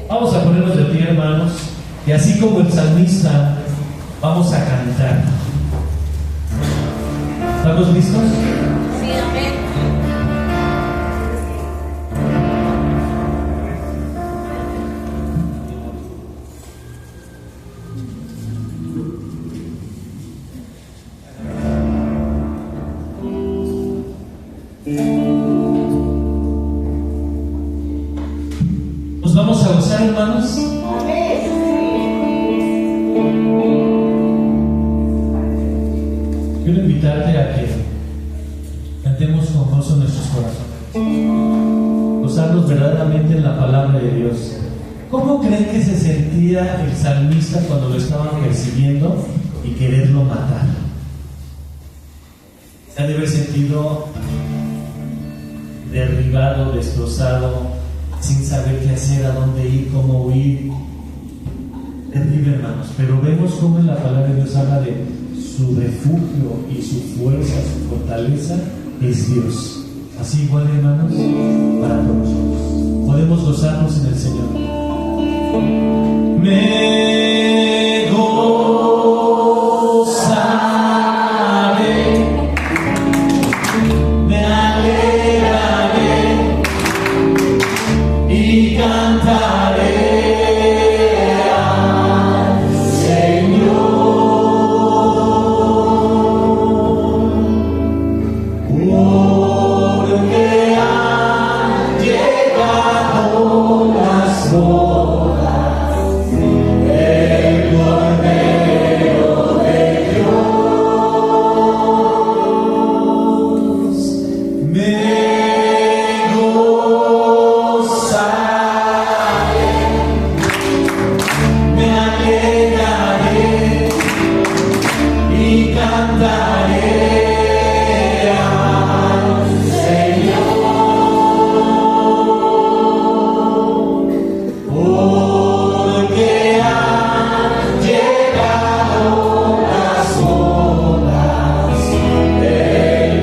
Vamos a ponernos de pie, hermanos, y así como el salmista, vamos a cantar. ¿Estamos listos? Sí, amén. Nos vamos a gozar, hermanos. Quiero invitarte a que cantemos con gozo nuestros corazones, gozarnos verdaderamente en la palabra de Dios. ¿Cómo creen que se sentía el salmista cuando lo estaban persiguiendo y quererlo matar? Se ha de haber sentido derribado, destrozado, sin saber qué hacer, a dónde ir, cómo huir. Terrible, hermanos. Pero vemos cómo en la palabra de Dios habla de su refugio y su fuerza, su fortaleza es Dios. Así igual, hermanos, para todos nosotros. Podemos gozarnos en el Señor. Me gozaré, me alegraré y cantaré.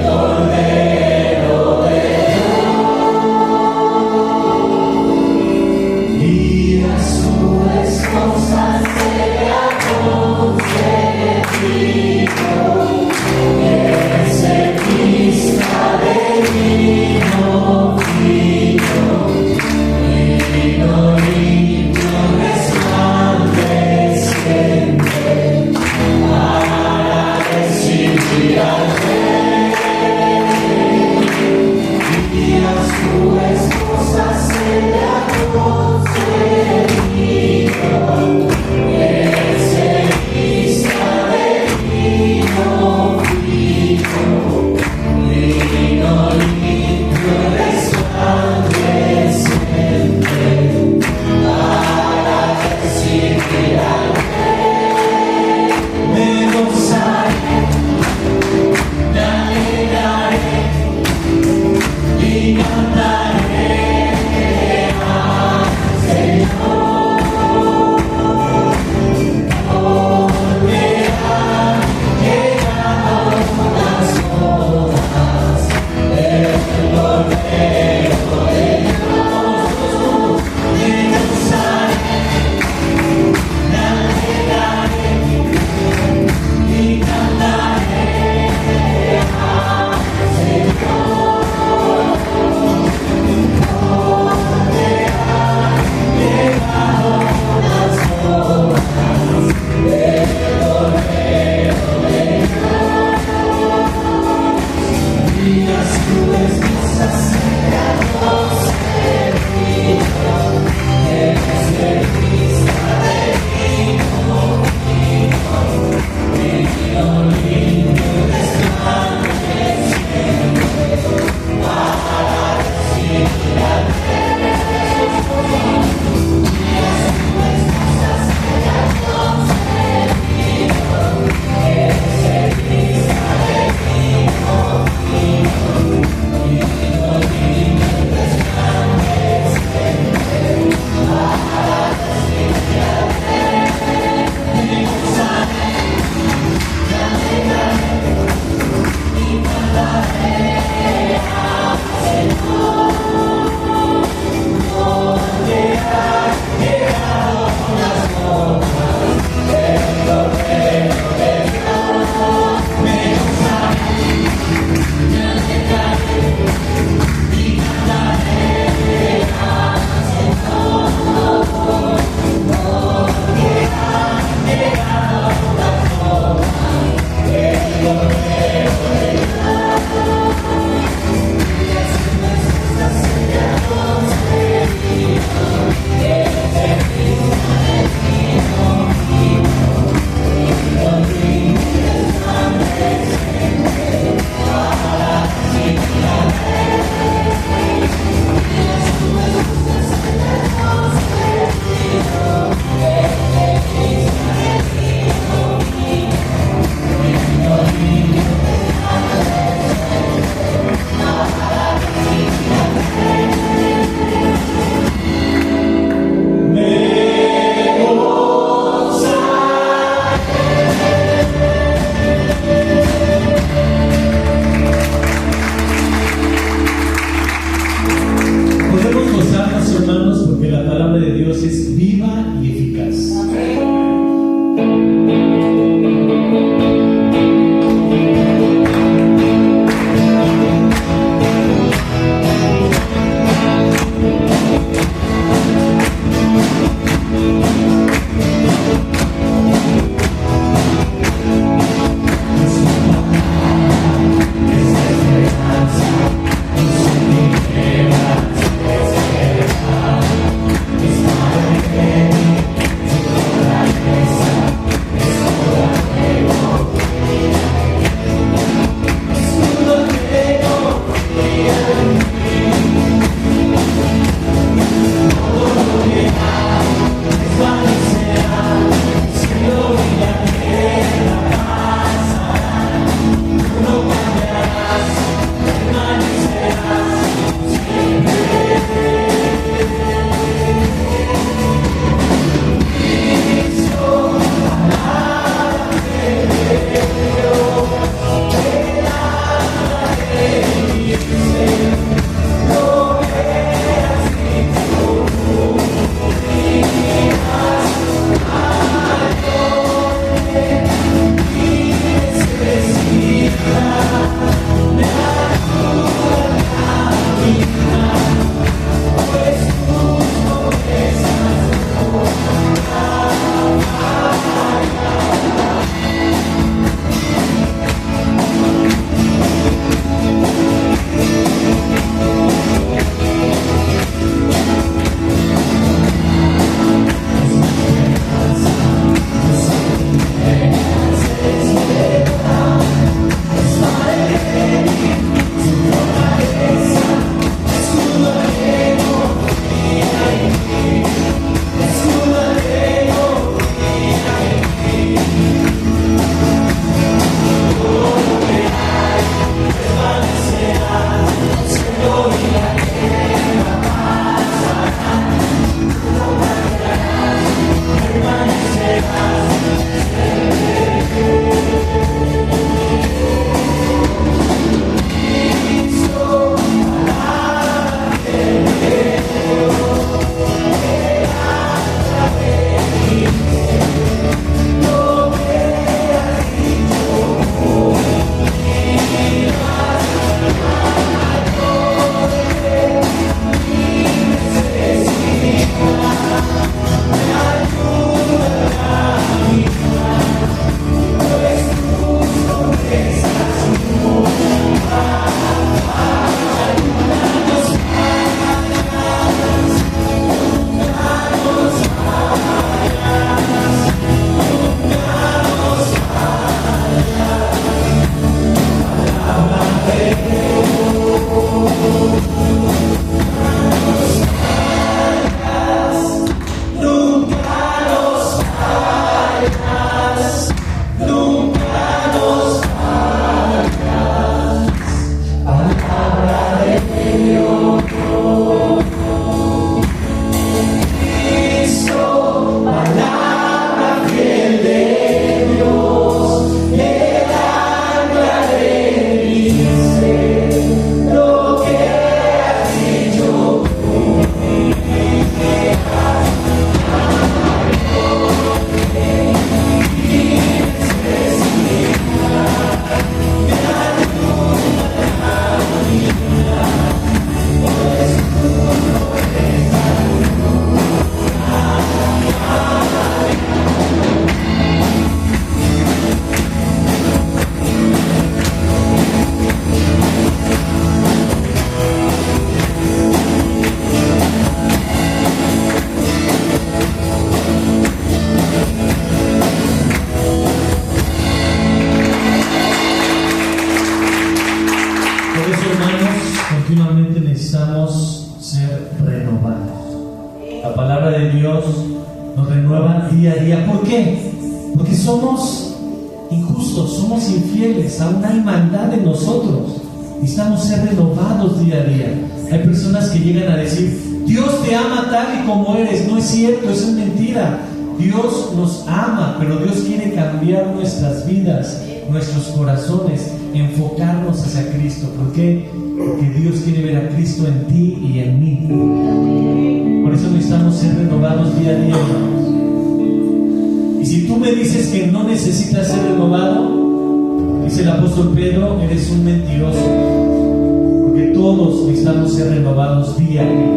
Cordero de continuamente necesitamos ser renovados. La palabra de Dios nos renueva día a día. ¿Por qué? Porque somos injustos, somos infieles, aún hay maldad en nosotros. Necesitamos ser renovados día a día. Hay personas que llegan a decir: Dios te ama tal y como eres. No es cierto, eso es mentira. Dios nos ama, pero Dios quiere cambiar nuestras vidas, nuestros corazones, enfocarnos hacia Cristo. ¿Por qué? Porque Dios quiere ver a Cristo en ti y en mí. Por eso necesitamos ser renovados día a día, hermanos. Y si tú me dices que no necesitas ser renovado, dice el apóstol Pedro, eres un mentiroso. Porque todos necesitamos ser renovados día a día.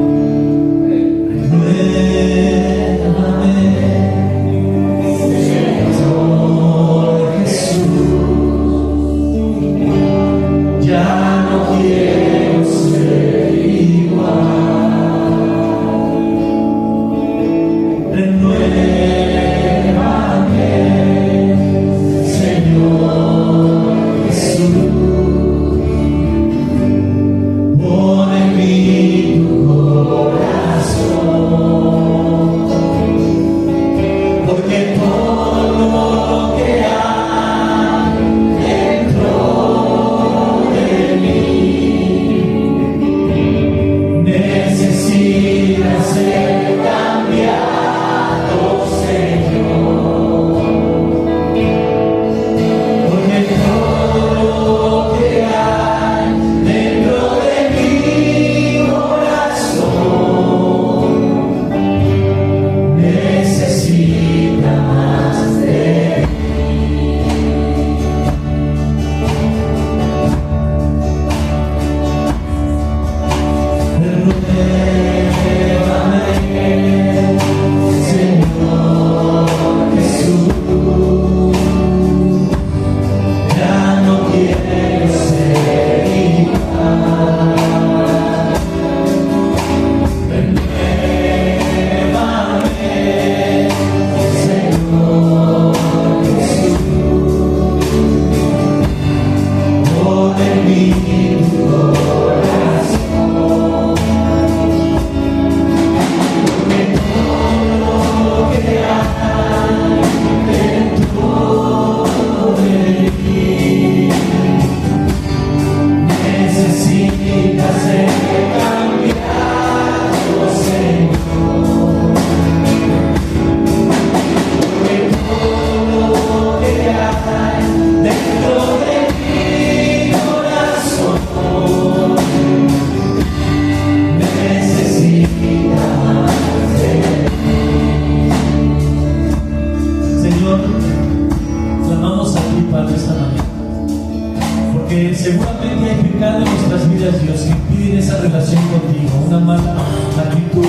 Seguramente hay pecado en nuestras vidas, Dios, que impiden esa relación contigo. Una mala actitud,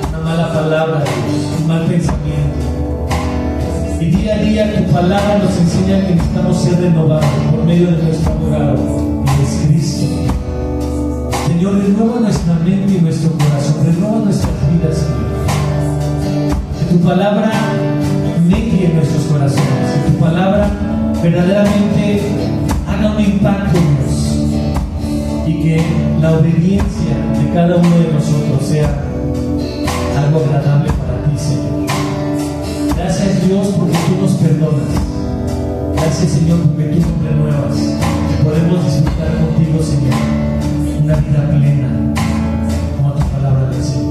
una mala palabra, Dios, un mal pensamiento. Y día a día tu palabra nos enseña que necesitamos ser renovados por medio de nuestro abogado, que es Cristo. Señor, renueva nuestra mente y nuestro corazón, renueva nuestras vidas, Señor. Que tu palabra penetre en nuestros corazones, que tu palabra verdaderamente haga un impacto, Dios, y que la obediencia de cada uno de nosotros sea algo agradable para ti, Señor. Gracias, Dios, porque tú nos perdonas. Gracias, Señor, porque tú nos renuevas. Que podemos disfrutar contigo, Señor, una vida plena, como tu palabra dice.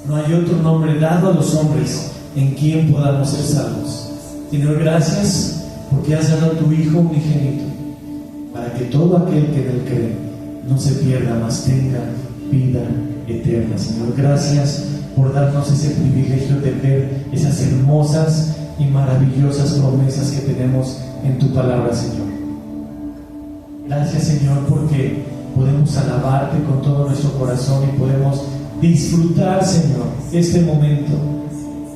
No hay otro nombre dado a los hombres en quien podamos ser salvos. Señor, gracias porque has dado a tu Hijo unigénito, para que todo aquel que en él cree no se pierda, mas tenga vida eterna. Señor, gracias por darnos ese privilegio de ver esas hermosas y maravillosas promesas que tenemos en tu palabra, Señor. Gracias, Señor, porque podemos alabarte con todo nuestro corazón y podemos disfrutar, Señor, este momento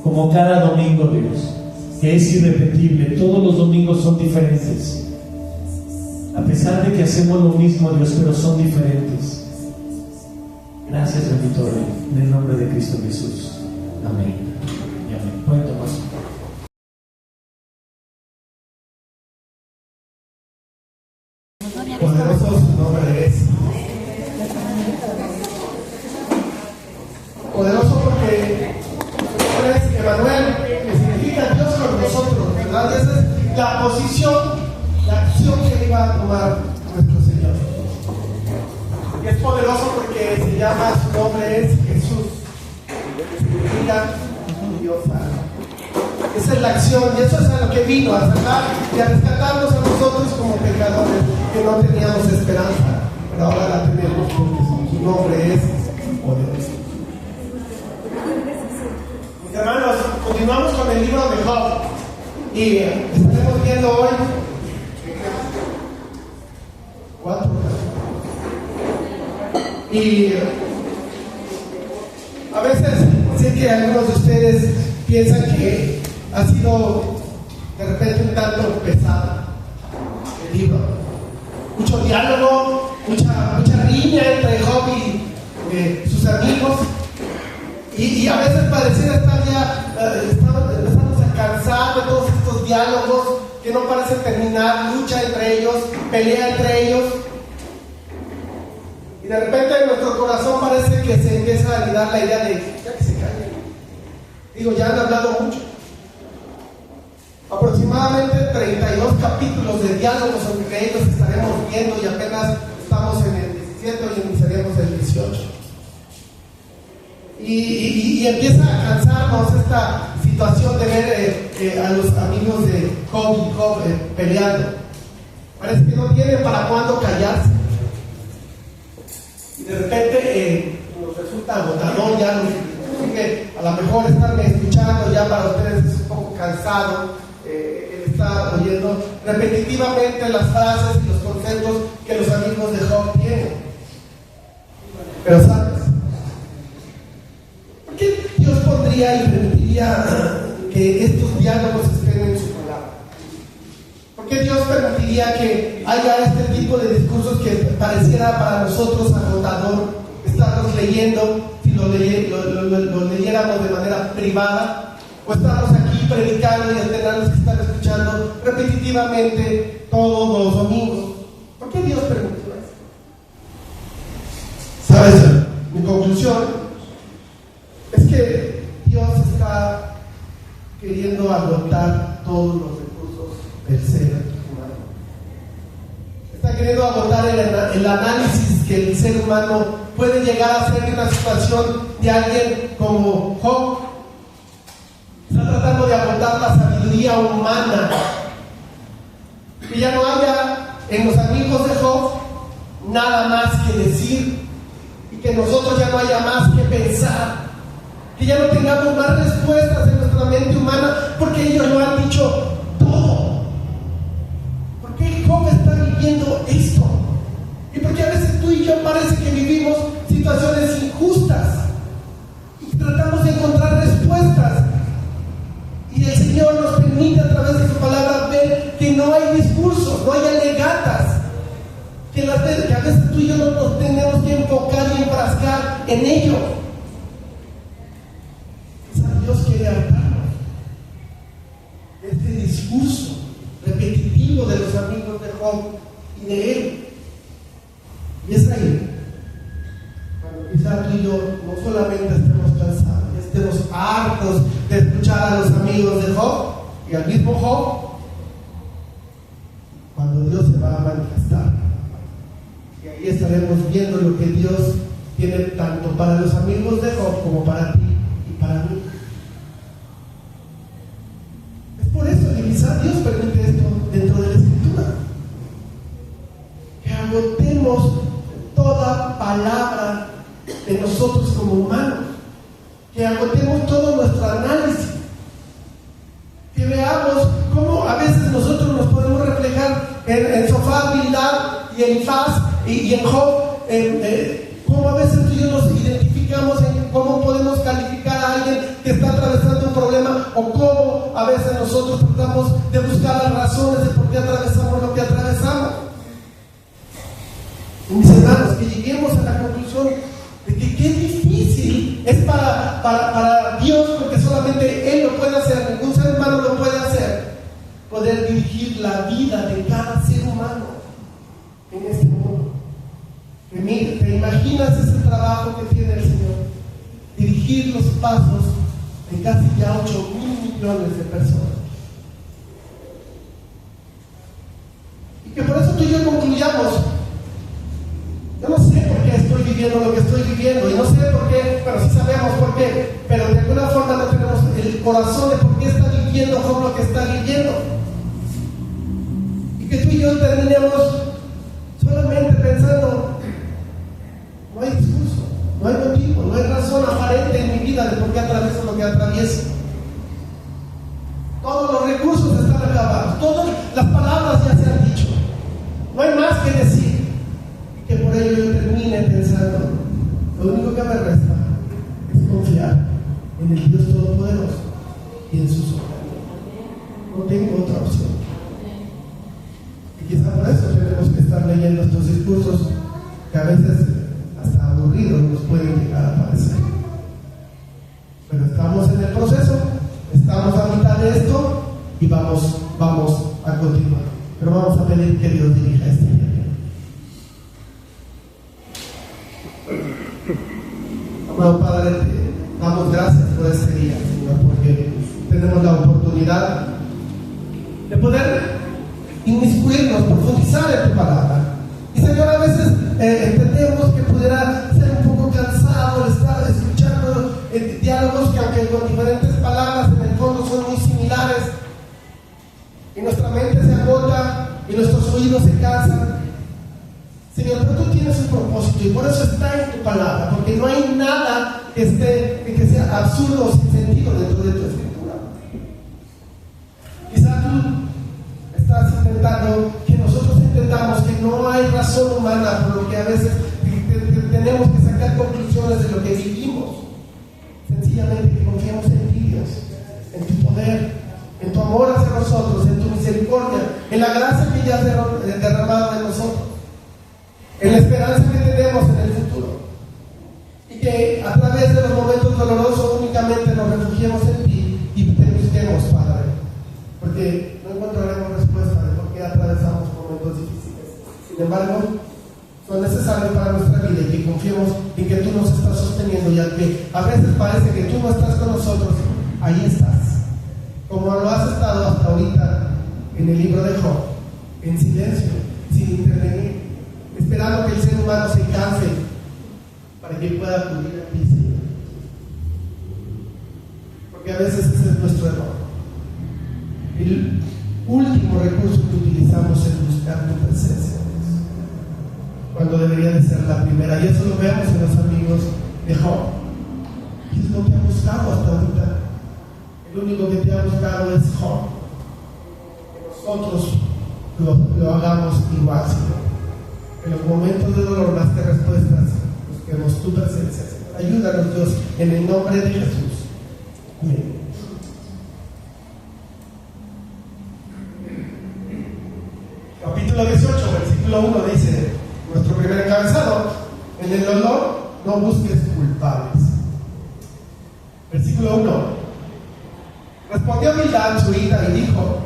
como cada domingo, Dios, que es irrepetible. Todos los domingos son diferentes, a pesar de que hacemos lo mismo, Dios, pero son diferentes. Gracias, bendito Rey, en el nombre de Cristo Jesús. Amén y amén. Pueden tomar su lugar. Poderoso su nombre es. Poderoso porque es Emanuel, que significa Dios con nosotros, ¿verdad? Esa es la posición, la acción que iba a tomar nuestro Señor. Y es poderoso porque se llama, su nombre es Jesús, que significa Dios sana. Esa es la acción, y eso es a lo que vino, a sacar y a rescatarnos a nosotros como pecadores que no teníamos esperanza, pero ahora la tenemos porque su nombre es poderoso. Mis hermanos, continuamos con el libro de Job y estaremos viendo hoy 4. Y a veces sé que algunos de ustedes piensan que ha sido de repente un tanto pesado el libro. Mucho diálogo, mucha riña entre Job y sus amigos. Y a veces pareciera estar ya, empezamos a cansar de todos estos diálogos que no parecen terminar, lucha entre ellos, pelea entre ellos. Y de repente en nuestro corazón parece que se empieza a validar la idea de ya que se callen. Digo, ya han hablado mucho. Aproximadamente 32 capítulos de diálogos entre ellos estaremos viendo y apenas estamos en el 17 y iniciaremos el 18. Y empieza a cansarnos esta situación de ver a los amigos de Job y Job peleando. Parece que no tienen para cuándo callarse. Y de repente nos resulta agotador ya, que a lo mejor estarme escuchando ya para ustedes es un poco cansado el estar oyendo repetitivamente las frases y los conceptos que los amigos de Job tienen. Pero ¿sabes? ¿Por qué Dios pondría y permitiría que estos diálogos estén en su palabra? ¿Por qué Dios permitiría que haya este tipo de discursos que pareciera para nosotros agotador estarlos leyendo, si lo leyéramos de manera privada, o estamos aquí predicando y tenerlos que estar escuchando repetitivamente todos los domingos? ¿Por qué Dios permitió eso? ¿Sabes? Mi conclusión es que Dios está queriendo agotar todos los recursos del ser humano. Está queriendo agotar el análisis que el ser humano puede llegar a hacer de una situación de alguien como Job. Está tratando de agotar la sabiduría humana. Que ya no haya en los amigos de Job nada más que decir, y que nosotros ya no haya más que pensar, que ya no tengamos más respuestas en nuestra mente humana, porque ellos lo han dicho todo. ¿Por qué Job está viviendo esto? Y porque a veces tú y yo parece que vivimos situaciones injustas y tratamos de encontrar respuestas, y el Señor nos permite a través de su palabra ver que no hay discursos, no hay alegatas, que a veces tú y yo no nos tenemos que enfocar y enfrascar en ello. Dios quiere hablarnos de este discurso repetitivo de los amigos de Job y de él. Y es ahí cuando quizá tú y yo no solamente estemos cansados, estemos hartos de escuchar a los amigos de Job y al mismo Job, cuando Dios se va a manifestar. Y ahí estaremos viendo lo que Dios tiene tanto para los amigos de Job como para ti agotemos toda palabra de nosotros como humanos, que agotemos todo nuestro análisis, que veamos cómo a veces nosotros nos podemos reflejar en Sofar, Bildad y Elifaz y en Job, cómo a veces tú y yo nos identificamos en cómo podemos calificar a alguien que está atravesando un problema, o cómo a veces nosotros tratamos de buscar las razones de por qué atravesamos lo que atravesamos. Y mis hermanos, que lleguemos a la conclusión de que qué difícil es para Dios, porque solamente Él lo puede hacer, ningún ser humano lo puede hacer, poder dirigir la vida de cada ser humano en este mundo. ¿Te imaginas ese trabajo que tiene el Señor? Dirigir los pasos de casi ya 8,000 millones de personas. Y que por eso tú y yo concluyamos: yo no sé por qué estoy viviendo lo que estoy viviendo, y no sé por qué, pero sí sabemos por qué, pero de alguna forma no tenemos el corazón de por qué está viviendo Job lo que está viviendo. Y que tú y yo terminemos solamente pensando: no hay discurso, no hay motivo, no hay razón aparente en mi vida de por qué atravieso lo que atravieso. Todos los recursos están acabados, todas las palabras ya se han dicho, no hay más que decir. Y que por ello yo termine pensando: lo único que me resta es confiar en el Dios Todopoderoso y en su soberanía. No tengo otra opción. Y quizá por eso tenemos que estar leyendo estos discursos que a veces hasta aburridos nos pueden llegar a parecer. Pero estamos en el proceso, estamos a mitad de esto y vamos a continuar. Pero vamos a pedir que Dios dirija este día. Amado Padre, te damos gracias por este día, Señor, porque tenemos la oportunidad de poder inmiscuirnos, profundizar en tu palabra. Y Señor, a veces entendemos que pudiera ser un poco cansado el estar escuchando diálogos que, aunque con diferentes palabras, en el fondo son muy similares, y nuestra mente se agota y nuestros oídos se cansan. Señor, pero tú tienes un propósito, y por eso está en tu palabra, porque no hay nada que sea absurdo o sin sentido dentro de tu escritura. Quizá tú estás intentando que nosotros entendamos que no hay razón humana, por lo que a veces tenemos que sacar conclusiones de lo que vivimos. Sencillamente que confiemos en ti, Dios, en tu poder, en tu amor hacia nosotros, en tu misericordia, en la gracia que ya has derramado en nosotros, en la esperanza que tenemos en el futuro, y que a través de los momentos dolorosos únicamente nos refugiemos en ti y te busquemos, Padre, porque no encontraremos respuesta de por qué atravesamos momentos difíciles. Sin embargo, son necesarios para nuestra vida, y que confiemos en que tú nos estás sosteniendo, y aunque a veces parece que tú no estás con nosotros, ahí estás, como lo has estado hasta ahorita en el libro de Job, en silencio, sin intervenir, esperando que el ser humano se canse para que pueda acudir a ti, Señor. Porque a veces ese es nuestro error. El último recurso que utilizamos es buscar tu presencia, cuando debería de ser la primera. Y eso lo vemos en los amigos de Job. ¿Qué es lo que ha buscado hasta ahorita? El único que te ha buscado es Job. Que nosotros lo hagamos igual, Señor. En los momentos de dolor, más que respuestas, busquemos tu presencia, Señor. Ayúdanos, Dios, en el nombre de Jesús. Amén. Capítulo 18, versículo 1 dice, nuestro primer encabezado: en el dolor no busques culpables. Versículo 1. Respondió Bildad su hija y dijo: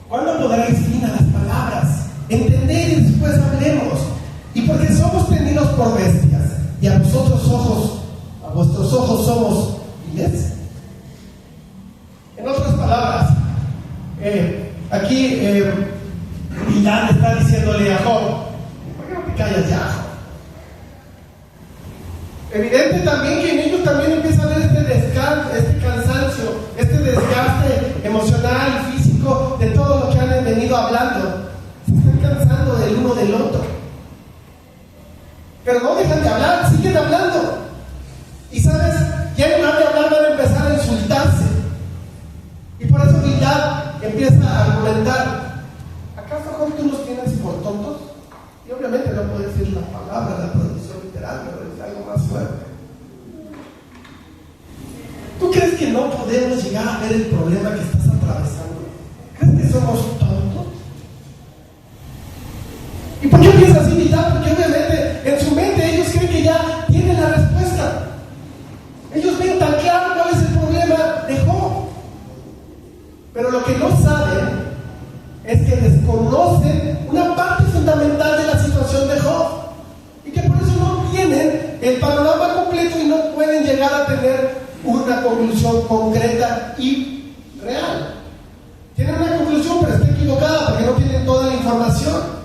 ¿cuándo podréis fin a las palabras? Entended y después hablemos. Y porque somos tenidos por bestias, y a vuestros ojos somos viles. En otras palabras, aquí Bildad está diciéndole a Job: ¿por qué no te callas ya, Job? Evidente también que en ellos también empieza a haber este cansancio, este desgaste emocional y físico de todo lo que han venido hablando. Se están cansando del uno del otro. pero no dejan de hablar, siguen hablando. Y sabes, ya en lugar de hablar van a empezar a insultarse. Y por eso Bildad empieza a argumentar: ¿acaso Job tú los tienes por tontos? Y obviamente no puede decir la palabra, la traducción literal, pero es algo más fuerte. ¿Tú crees que no podemos llegar a ver el problema que estás atravesando? ¿Crees que somos tontos? ¿Y por qué piensas así, Bildad? Porque obviamente en su mente ellos creen que ya tienen la respuesta. Ellos ven tan claro cuál es el problema de Job. Pero lo que no saben es que desconocen una parte fundamental de la situación de Job. Y que por eso no tienen el panorama completo y no pueden llegar a tener una conclusión concreta y real. Tienen una conclusión, pero está equivocada porque no tienen toda la información.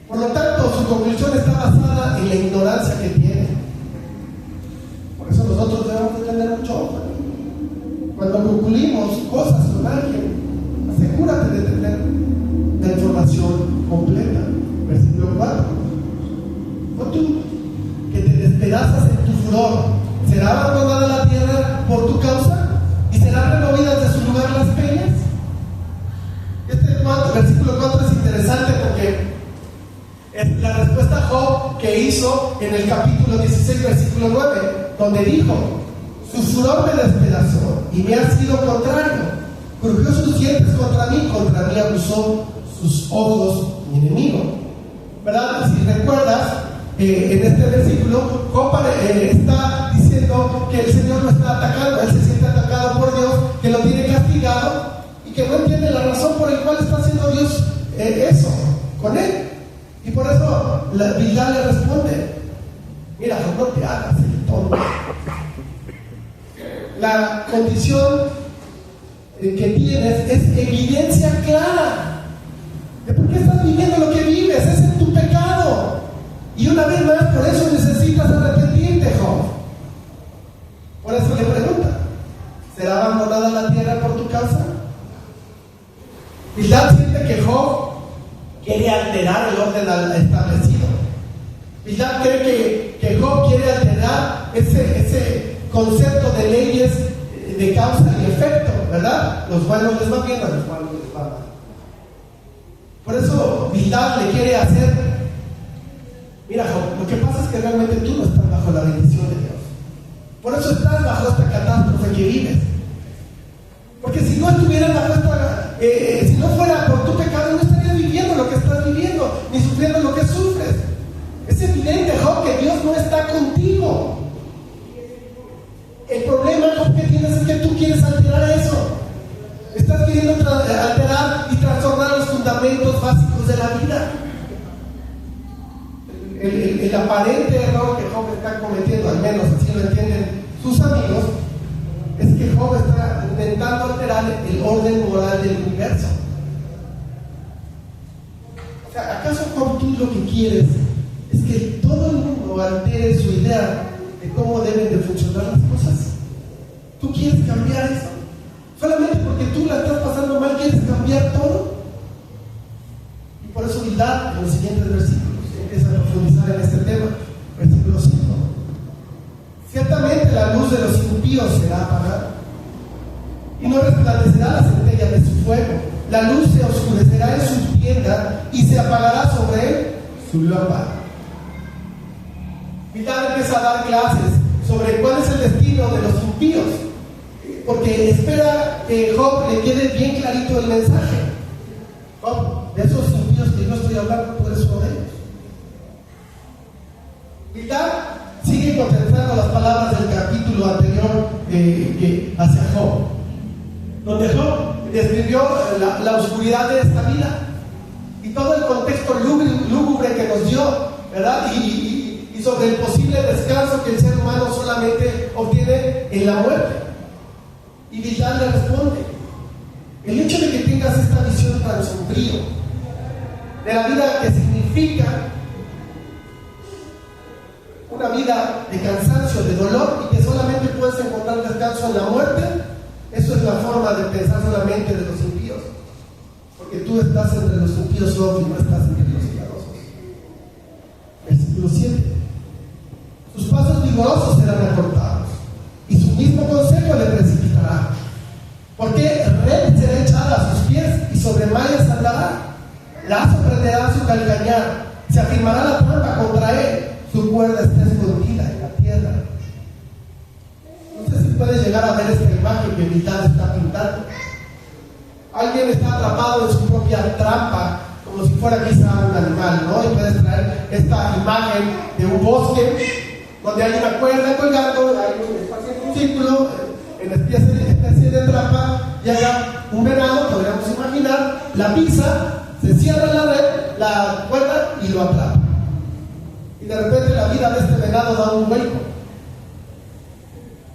Por lo tanto, su conclusión está basada en la ignorancia que tienen. Por eso nosotros debemos de tener mucho ojo. Cuando concluimos cosas con alguien, asegúrate de tener la información completa. Versículo 4. O tú, que te despedazas en tu furor, ¿será abandonada la tierra por tu causa? ¿Y serán removidas de su lugar las peñas? Versículo 4 es interesante porque es la respuesta a Job que hizo en el capítulo 16, versículo 9, donde dijo: su furor me despedazó y me ha sido contrario, crujió sus dientes contra mí abusó sus ojos mi enemigo. ¿Verdad? Si recuerdas, en este versículo Job está diciendo que el Señor lo está atacando, él se siente atacado por Dios, que lo tiene castigado y que no entiende la razón por la cual está haciendo Dios eso con él. Y por eso Bildad le responde: mira, no te hagas el tonto. La condición que tienes es evidencia clara de por qué estás viviendo lo que vives. Ese es tu pecado. Y una vez más, por eso necesitas arrepentirte, Job. Por eso le pregunta: ¿será abandonada la tierra por tu causa? Bildad siente que Job quiere alterar el orden establecido. Bildad cree que Job quiere alterar ese concepto de leyes de causa y efecto, ¿verdad? Los buenos les va bien, a los malos les va mal. Por eso Bildad le quiere hacer: mira, Job, lo que pasa es que realmente tú no estás bajo la bendición de Dios. Por eso estás bajo esta catástrofe que vives. Porque si no estuvieras bajo esta, si no fuera por tu pecado, no estarías viviendo lo que estás viviendo, ni sufriendo lo que sufres. Es evidente, Job, que Dios no está contigo. El problema, Job, que tienes es que tú quieres alterar eso. Estás queriendo alterar y trastornar los fundamentos básicos de la vida. El aparente error que Job está cometiendo, al menos así lo entienden sus amigos, es que Job está intentando alterar el orden moral del universo. O sea, ¿acaso, Job, tú lo que quieres es que todo el mundo altere su idea de cómo deben de funcionar las cosas? ¿Tú quieres cambiar eso? Solamente porque tú la estás pasando mal, ¿quieres cambiar todo? Y por eso Bildad, en los siguientes versículos, empieza a profundizar en este tema. Versículo 5. Ciertamente la luz de los impíos será apagada, y no resplandecerá la centella de su fuego. La luz se oscurecerá en su tienda y se apagará sobre él su lámpara. Bildad empieza a dar clases sobre cuál es el destino de los impíos, porque espera que Job le quede bien clarito el mensaje. Job, de esos impíos que yo estoy hablando, tú eres uno de ellos. Bildad sigue concentrando las palabras del capítulo anterior hacia Job, donde Job describió la oscuridad de esta vida y todo el contexto lúgubre que nos dio, ¿verdad? Y sobre el posible descanso que el ser humano solamente obtiene en la muerte. Y Bildad le responde: el hecho de que tengas esta visión tan sombría de la vida, que significa una vida de cansancio, de dolor, y que solamente puedes encontrar descanso en la muerte, eso es la forma de pensar solamente de los impíos, porque tú estás entre los impíos y no estás entre los piadosos. Versículo aprenderá su calcañar, se afirmará la trampa contra él, su cuerda está escondida en la tierra. No sé si puedes llegar a ver esta imagen que Bildad está pintando. Alguien está atrapado en su propia trampa, como si fuera quizá un animal, ¿no? Y puedes traer esta imagen de un bosque donde hay una cuerda colgando, está haciendo un círculo en especie de trampa, y haya un venado, podríamos imaginar, la pisa, se cierra la red, la cuerda y lo atrapa. Y de repente la vida de este venado da un vuelco,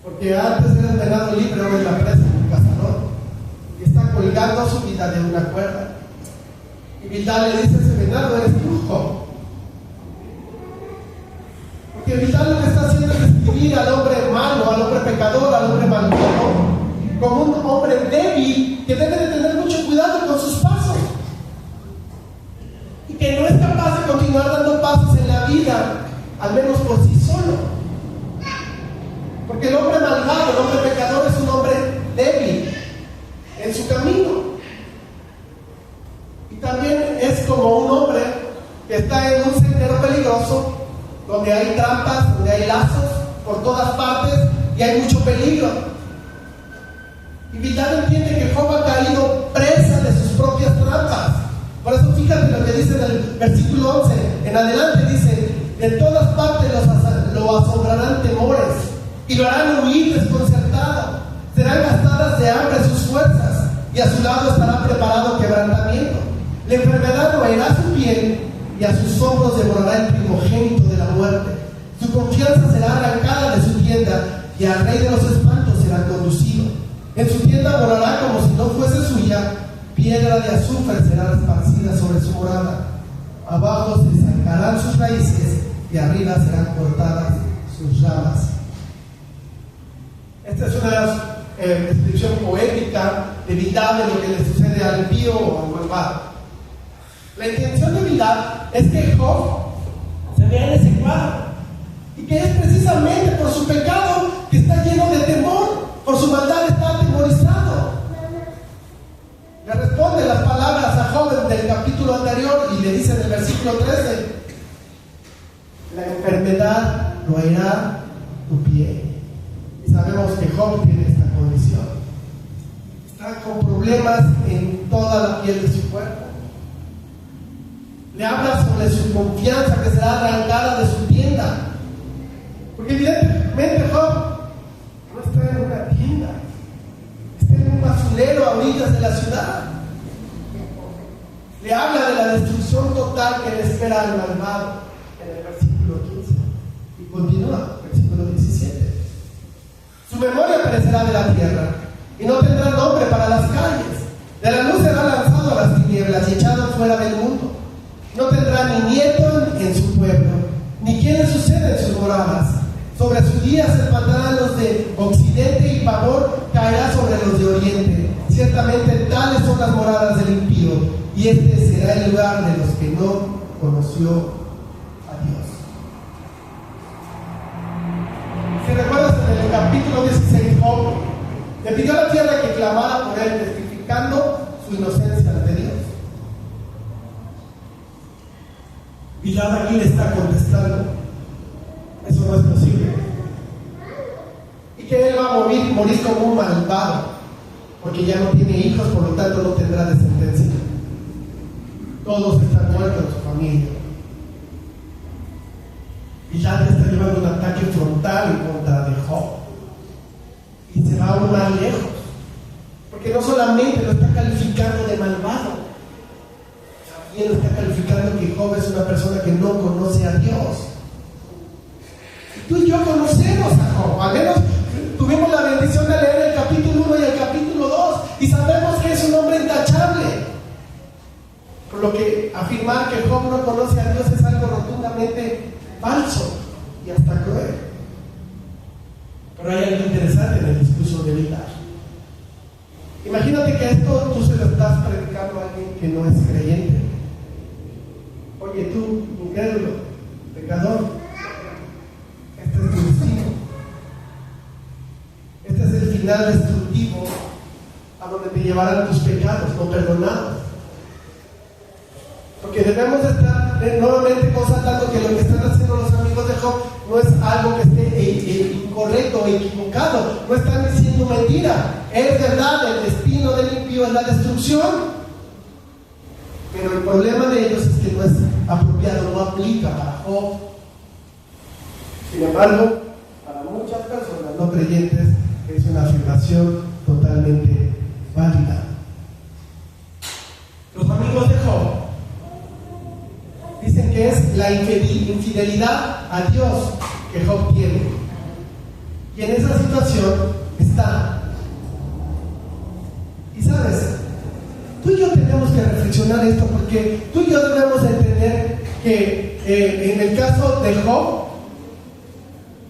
porque antes era el venado libre, ahora es la presa, un cazador, y está colgando su vida de una cuerda. Y Bildad le dice a ese venado: eres tú, Job. Porque Bildad lo que está haciendo es describir al hombre malo, al hombre pecador, al hombre malvado, como un hombre débil que debe de tener mucho cuidado con sus pasos y que no es capaz de continuar dando pasos en la vida, al menos por sí solo. Porque el hombre malvado, el hombre pecador, es un hombre débil en su camino. Y también es como un hombre que está en un sendero peligroso, donde hay trampas, donde hay lazos por todas partes y hay mucho peligro. Y Bildad entiende que Job ha caído presa de sus propias trampas. Por eso fíjate lo que dice en el versículo 11 en adelante, dice: de todas partes lo asombrarán temores y lo harán huir desconcertado. Serán gastadas de hambre sus fuerzas y a su lado estará preparado quebrantamiento. La enfermedad roerá su piel y a sus hombros devorará el primogénito de la muerte. Su confianza será arrancada de su tienda y al rey de los espantos será conducido. En su tienda morará como si no fuese suya, piedra de azufre será esparcida sobre su morada. Abajo se sacarán sus raíces y arriba serán cortadas sus ramas. Esta es una descripción poética de Bildad de lo que le sucede al impío o al malvado. La intención de Bildad es que Job se vea en ese cuadro y que es precisamente por su pecado que está lleno de temor, por su maldad está atemorizado. Le responde las palabras a Job del capítulo anterior y le dice en el versículo 13: la enfermedad roerá tu piel. Y sabemos que Job tiene esta condición. Está con problemas en toda la piel de su cuerpo. Le habla sobre su confianza que será arrancada de su tienda. Porque evidentemente Job no está en una tienda, está en un basurero a orillas de la ciudad. Le habla de la destrucción total que le espera al malvado en el versículo 15. Y continúa, versículo 17. Su memoria perecerá de la tierra y no tendrá nombre para las calles. De la luz será lanzado a las tinieblas y echado fuera del mundo. No tendrá ni nieto en su pueblo, ni quien sucede en sus moradas. Sobre sus días se espantarán los de occidente y pavor caerá sobre los de oriente. Ciertamente tales son las moradas del impío, y este será el lugar de los que no conoció a Dios. Si recuerdas, en el capítulo 16, Job le pidió a la tierra que clamara por él, testificando su inocencia ante Dios. Bildad aquí le está contestando: eso no es posible, y que él va a morir como un malvado, porque ya no tiene hijos, por lo tanto no tendrá descendencia. Todos están muertos en su familia. Bildad le está llevando un ataque frontal en contra de Job, y se va aún más lejos, porque no solamente lo está calificando de malvado, también lo está calificando que Job es una persona que no conoce a Dios. Tú y yo conocemos a Job, al menos tuvimos la bendición de leer el capítulo 1 y el capítulo 2, y sabemos que es un hombre intachable. Por lo que afirmar que Job no conoce a Dios es algo rotundamente falso y hasta cruel. Pero hay algo interesante en el discurso de Bildad. Imagínate que esto tú se lo estás predicando a alguien que no es creyente. Oye, tú, incrédulo, pecador, este es tu destino. Este es el final destructivo a donde te llevarán tus pecados no perdonados. Porque de debemos estar nuevamente constatando que lo que están haciendo los amigos de Job no es algo que esté incorrecto o equivocado, no están diciendo mentira, es verdad, el destino del impío es la destrucción, pero el problema de ellos es que no es apropiado, no aplica para Job. Sin embargo, para muchas personas no creyentes es una afirmación totalmente válida. Los amigos de Job dicen que es la infidelidad a Dios que Job tiene, y en esa situación está. Y sabes, tú y yo tenemos que reflexionar esto, porque tú y yo debemos entender que en el caso de Job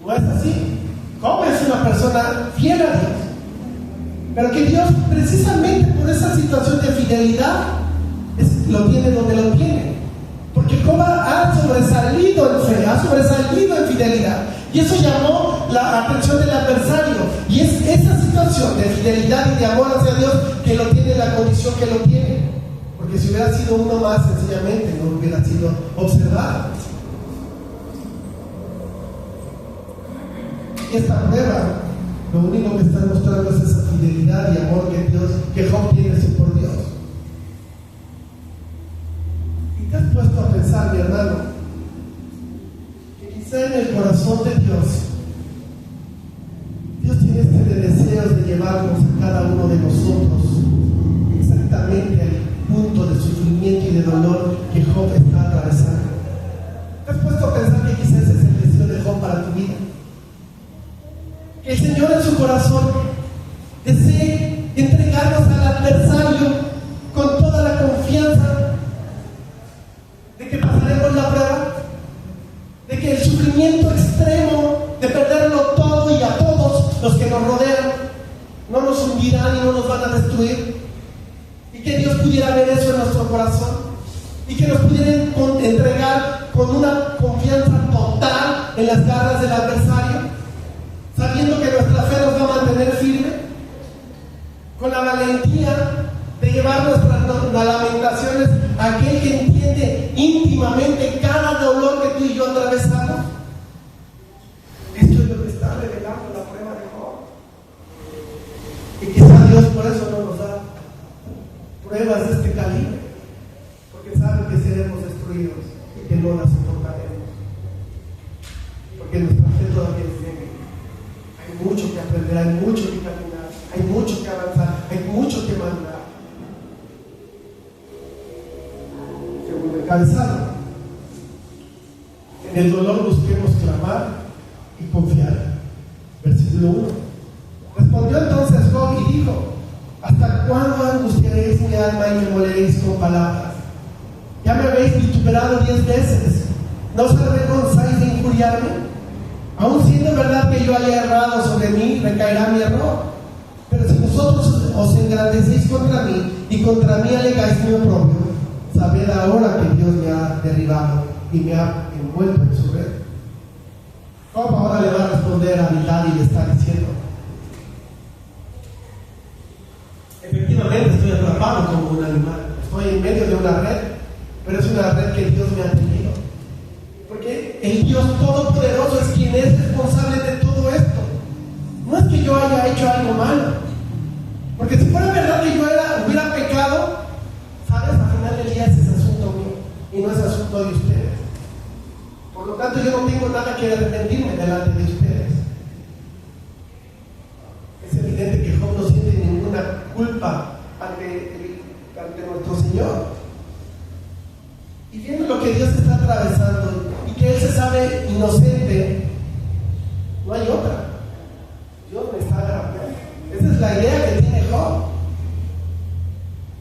no es así. Job es una persona fiel a Dios, pero que Dios, precisamente por esa situación de fidelidad, lo tiene donde lo tiene, porque Job ha sobresalido en fe, ha sobresalido en fidelidad, y eso llamó la atención del adversario, y es esa situación de fidelidad y de amor hacia Dios que lo tiene en la condición que lo tiene, porque si hubiera sido uno más, sencillamente no hubiera sido observado. Y esta prueba lo único que está mostrando es esa fidelidad y amor que Job tiene por Dios. Y te has puesto a pensar, mi hermano, que quizá en el corazón de Dios tiene este deseo de llevarnos a cada uno de nosotros exactamente al punto de sufrimiento y de dolor que Job está atravesando. ¿Te has puesto a pensar que quizás ese es el deseo de Job para tu vida? Que el Señor en su corazón desee entregarnos al adversario con toda la confianza de que pasaremos la prueba, de que el sufrimiento extremo de perderlo todo y a todos los que nos rodean no nos hundirán y no nos van a destruir, y que Dios pudiera ver eso en nuestro corazón y que nos pudiera entregar con una confianza total en las garras del adversario, sabiendo que nuestra fe nos va a mantener firme, con la valentía de llevar nuestras lamentaciones a aquel que entiende íntimamente cada dolor que tú y yo atravesamos. Esto es lo que está revelando la prueba de Job. Y quizá Dios por eso no nos da pruebas de este calibre, porque sabe que seremos destruidos y que no las soportaremos, porque nuestra fe todavía es débil. Hay mucho que aprender, hay mucho que caminar, hay mucho que avanzar, hay mucho que madurar. Segundo encabezado, en el dolor busquemos clamar y confiar. Versículo 1. Respondió entonces Job y dijo: ¿hasta cuándo angustiaréis mi alma y me moleréis con palabras? Ya me habéis vituperado 10 veces. ¿No os avergonzáis de injuriarme? Aun siendo verdad que yo haya errado, sobre mí recaerá mi error. Pero si vosotros os engrandecéis contra mí y contra mí alegáis mi oprobio, sabed ahora que Dios me ha derribado y me ha envuelto en su red. Job ahora le va a responder a Bildad y le está diciendo: efectivamente estoy atrapado como un animal, estoy en medio de una red, pero es una red que Dios me ha tendido. Porque el Dios Todopoderoso es quien es responsable de todo esto. No es que yo haya hecho algo malo, porque si fuera verdad que yo hubiera pecado, sabes, al final del día ese es asunto mío y no es asunto de ustedes. Por lo tanto, yo no tengo nada que arrepentirme delante de ustedes. Es evidente que Job no siente ninguna culpa ante nuestro Señor. Y viendo lo que Dios está atravesando y que Él se sabe inocente, no hay otra. Dios me está agarrando. Esa es la idea que tiene Job.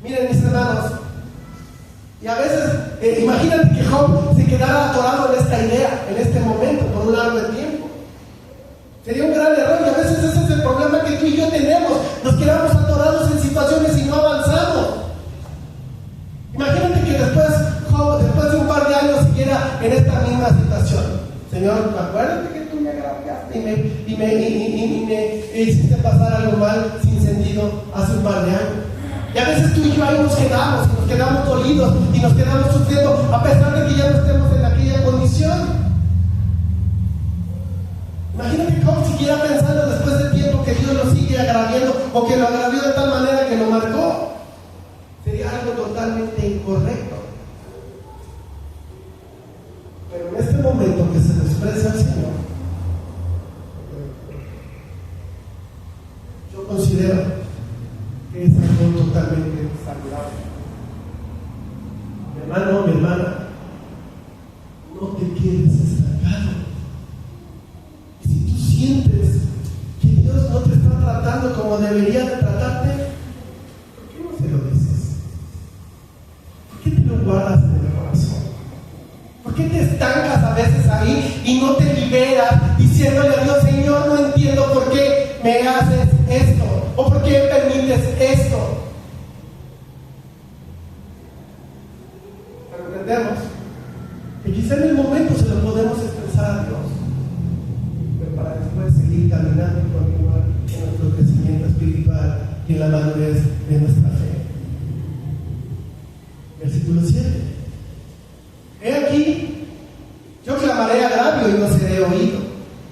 Miren, mis hermanos, y a veces, imagínate que Job se quedara atorado en esta idea, en este momento, por un largo de tiempo. Sería un gran error, y a veces ese es el problema que tú y yo tenemos. Nos quedamos atorados en situaciones y no avanzamos. Imagínate que después de un par de años siguiera en esta misma situación. Señor, acuérdate que tú me agraviaste y me hiciste pasar algo mal sin sentido hace un par de años. Y a veces tú y yo ahí nos quedamos dolidos y nos quedamos sufriendo a pesar de que ya no estemos en aquella condición. Imagínate cómo siguiera pensando después del tiempo que Dios lo sigue agraviando o que lo agravió de tal manera que lo marcó. Sería algo totalmente incorrecto. Pero en este momento que se le expresa al Señor, yo considero que es algo totalmente saludable. Mi hermano, mi hermana, no te quedes estancado. Y si tú sientes que Dios no te está tratando como debería de tratarte, ¿por qué no se lo dices? ¿Por qué te lo guardas en el corazón? ¿Por qué te estancas a veces ahí y no te liberas diciéndole a Dios, Señor, no entiendo por qué me haces esto? ¿O por qué permites esto? Pero entendemos que quizá en el momento se lo podemos expresar a Dios, pero para después seguir caminando y continuar en nuestro crecimiento espiritual y en la madurez de nuestra fe. Versículo 7. He aquí, yo clamaré agravio y no seré oído.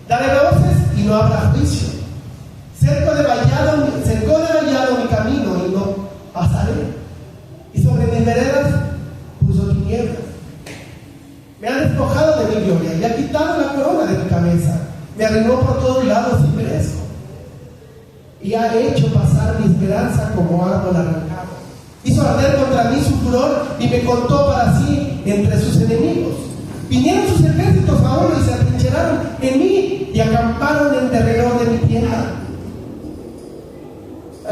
Daré voces y no habrá juicio. Cerco de vallado mi camino y no pasaré. Y sobre mis veredas puso tinieblas. Me ha despojado de mi gloria y ha quitado la corona de mi cabeza. Me arruinó por todos lados y perezco. Y ha hecho pasar mi esperanza como árbol arrancado. Hizo arder contra mí su furor y me contó para sí entre sus enemigos. Vinieron sus ejércitos a uno y se atrincheraron en mí y acamparon en derredor de mi tienda.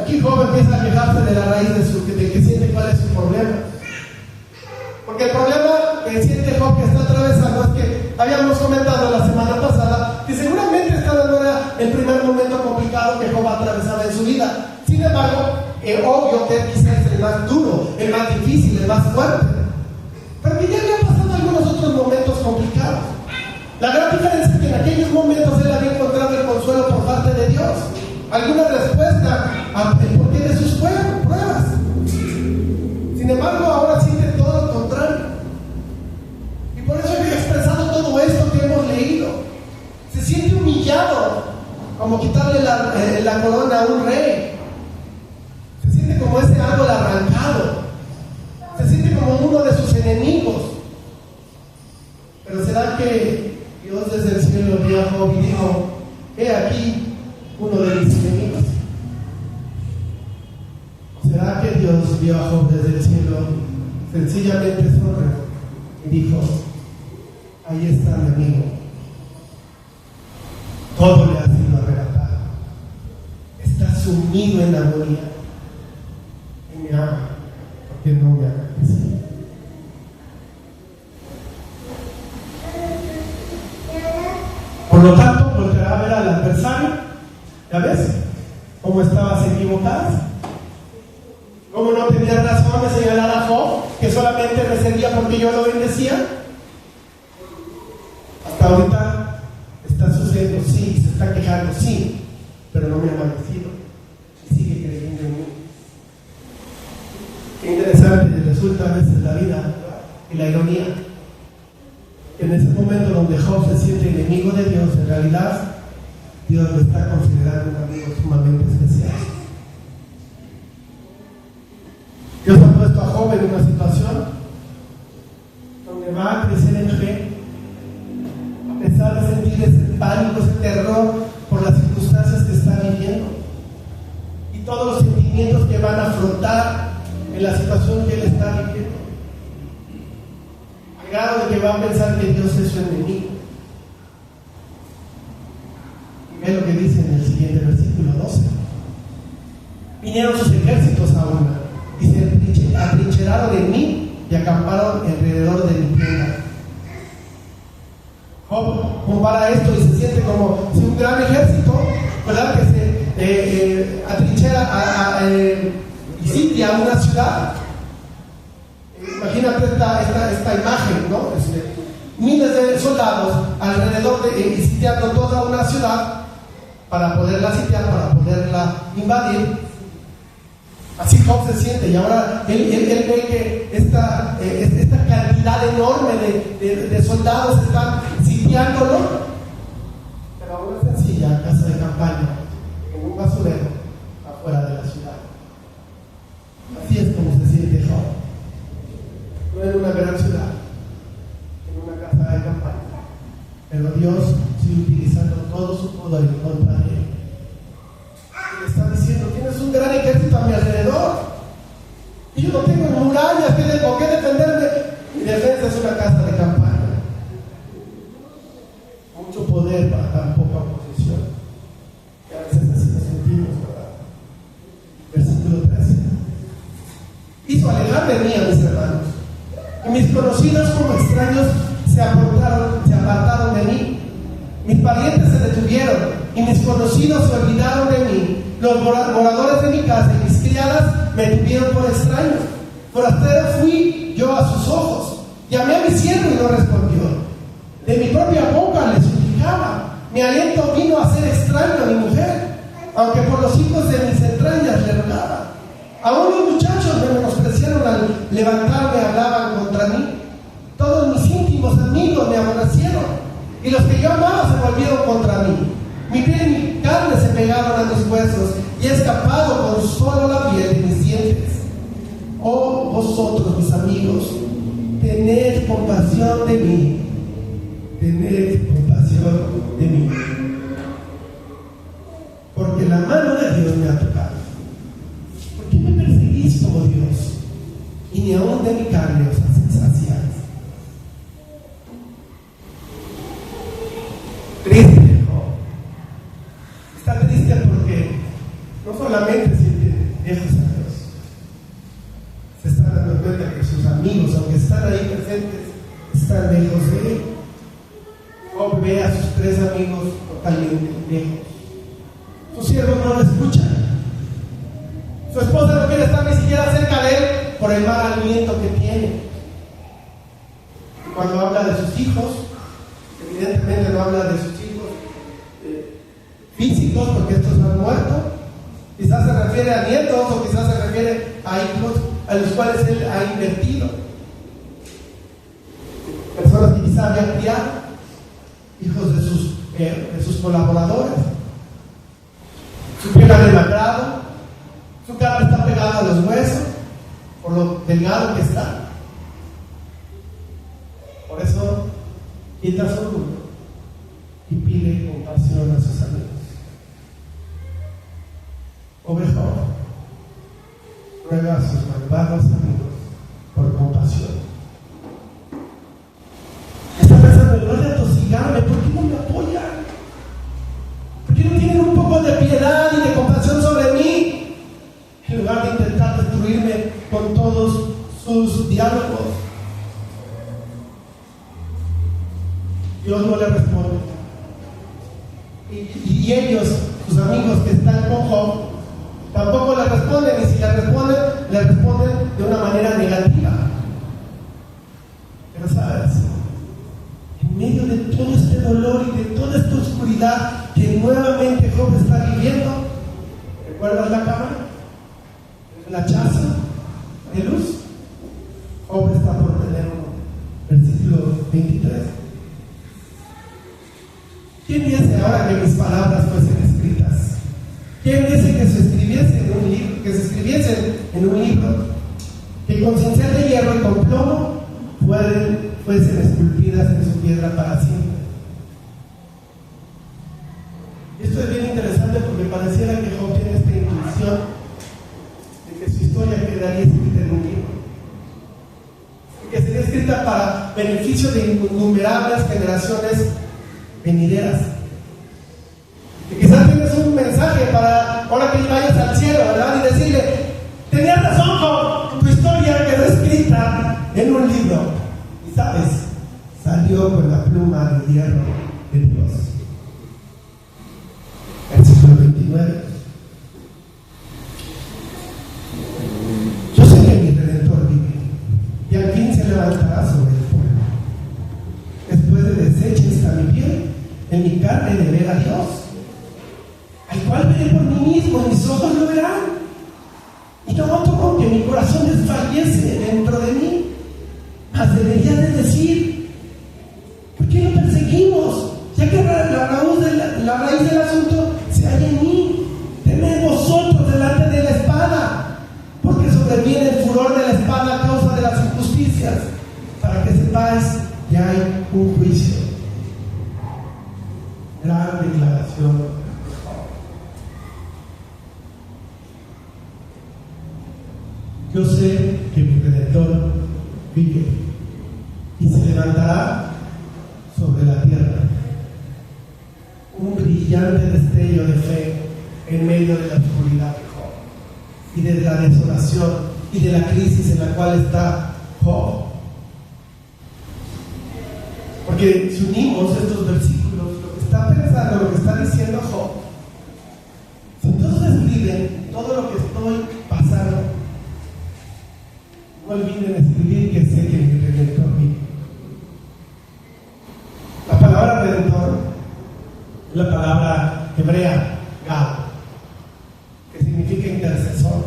Aquí Job empieza a quejarse de la raíz de que siente cuál es su problema. Porque el problema que siente Job que está atravesando es que habíamos comentado la semana pasada que seguramente esta no era el primer momento complicado que Job atravesaba en su vida. Sin embargo, obvio que quizás es el más duro, el más difícil, el más fuerte. Pero que ya había pasado algunos otros momentos complicados. La gran diferencia es que en aquellos momentos él había encontrado el consuelo por parte de Dios, alguna respuesta al porqué de sus pruebas. Sin embargo, ahora siente todo lo contrario. Y por eso había expresado todo esto que hemos leído. Se siente humillado, como quitarle la corona a un rey. Se siente como ese árbol arrancado. Se siente como uno de sus enemigos. Pero ¿será que Dios desde el cielo vio a Job y dijo, he aquí uno de mis enemigos? ¿Será que Dios vio a Job desde el cielo, sencillamente sonrió y dijo, ahí está mi amigo, todo le ha sido arrebatado, está sumido en la agonía y me ama porque no me agradece? Por lo tanto, volverá a ver al adversario. ¿Ya ves? ¿Cómo estabas equivocada? ¿Cómo no tenía razón de señalar a Job, que solamente me servía porque yo lo bendecía? Hasta ahorita está sucediendo, sí, se está quejando, sí, pero no me ha maldecido y sigue creyendo en mí. Qué interesante resulta a veces la vida y la ironía. En ese momento donde Job se siente enemigo de Dios, en realidad Dios lo está considerando un amigo sumamente especial. Dios ha puesto a Job en una situación donde va a crecer en fe, a pesar de sentir ese pánico, ese terror por las circunstancias que está viviendo y todos los sentimientos que van a afrontar en la situación que él está viviendo, al grado de que va a pensar que Dios es su enemigo. Y ve lo que dice en el siguiente versículo 12. Vinieron sus ejércitos a una y se atrincheraron en mí y acamparon alrededor de mi tienda. Job compara esto y se siente como si un gran ejército, ¿verdad?, que se atrinchera y sitia una ciudad. Imagínate esta imagen, ¿no? Miles de soldados alrededor y sitiando toda una ciudad para poderla sitiar, para poderla invadir. Así Job se siente, y ahora él ve que esta cantidad enorme de soldados están sitiándolo, pero a una sencilla casa de campaña, en un basurero afuera de la ciudad. Así es como se siente Job, no en una gran ciudad, en una casa de campaña, pero Dios sigue utilizando todo su poder en contra de él. Le está diciendo: tienes un gran ejército a mi alrededor y yo no tengo murallas con qué defenderme. Mi defensa es una casa de campaña. Mucho poder para tan poca oposición, que a veces así nos sentimos, ¿verdad? Versículo 13: hizo alejar de mí a mis hermanos, y mis conocidos como extraños se apartaron de mí. Mis parientes se detuvieron y mis conocidos se olvidaron de mí. Los moradores de mi casa y mis criadas me tuvieron por extraños. Forastero fui yo a sus ojos. Llamé a mi siervo y no respondió. De mi propia boca le suplicaba. Mi aliento vino a ser extraño a mi mujer, aunque por los hijos de mis entrañas le rogaba. Aún los muchachos me menospreciaron al levantarme, hablaban contra mí. Todos mis íntimos amigos me aborrecieron, y los que yo amaba se volvieron contra mí. Mi piel y mi carne se pegaron a mis huesos, y he escapado con solo la piel de mis dientes. Oh vosotros, mis amigos, tened compasión de mí. Tened compasión de mí. Porque la mano de Dios me ha tocado. ¿Por qué me perseguís como Dios? Y ni aún de mi carne os saciáis. Triste, Job. Está triste porque no solamente siente lejos a Dios, se está dando cuenta que sus amigos, aunque están ahí presentes, están lejos de él. Job ve a sus 3 amigos totalmente lejos. Sus siervos no lo escuchan. Su esposa no quiere estar ni siquiera cerca de él por el mal aliento que tiene. Cuando habla de sus hijos, evidentemente no habla de sus hijos físicos, porque estos no han muerto. Quizás se refiere a nietos, o quizás se refiere a hijos a los cuales él ha invertido. Personas que quizás habían criado, hijos de sus colaboradores. Su piel ha demacrado, su carne está pegada a los huesos, por lo delgado que está. Por eso quita su orgullo y pide compasión a sus amigos. Pobre Job, ruega a sus malvados amigos por compasión. Está pensando: en lugar de atosigarme, ¿por qué no me apoyan? ¿Por qué no tienen un poco de piedad y de compasión sobre mí? En lugar de intentar destruirme con todos sus diálogos. Dios no le responde. Y ellos, sus amigos que están con Job, tampoco le responden, y si le responden de una manera negativa. Pero sabes, en medio de todo este dolor y de toda esta oscuridad que nuevamente Job está viviendo, ¿recuerdas la cámara? La chaza de luz. Job está por tener uno. Versículo 23. ¿Quién dice ahora que mis palabras fuesen escritas? ¿Quién dice que se escribiesen en un libro, que con cincel de hierro y con plomo fuesen esculpidas en su piedra para siempre? Esto es bien interesante porque pareciera que Job tiene esta intuición de que su historia quedaría escrita en un libro, que sería escrita para beneficio de innumerables generaciones venideras. Y quizás tienes un mensaje para ahora que vayas al cielo, ¿verdad? Y decirle: tenías razón, Job, tu historia quedó escrita en un libro. Y sabes, salió con la pluma de hierro de Dios. Versículo 29. Yo sé que mi Redentor vive, y al fin se levantará sobre el pueblo. Después de deshecha está mi piel, en mi carne de ver a Dios, al cual veré por mí mismo, y mis ojos lo verán, y no hay un juicio. Gran declaración. Yo sé que mi Redentor vive y se levantará sobre la tierra. Un brillante destello de fe en medio de la oscuridad de Job y de la desolación y de la crisis en la cual está Job. Porque si unimos estos versículos, lo que está pensando, lo que está diciendo Job, si todos escriben todo lo que estoy pasando, no olviden escribir que sé que mi Redentor vive. La palabra Redentor es la palabra hebrea, Gad, que significa intercesor.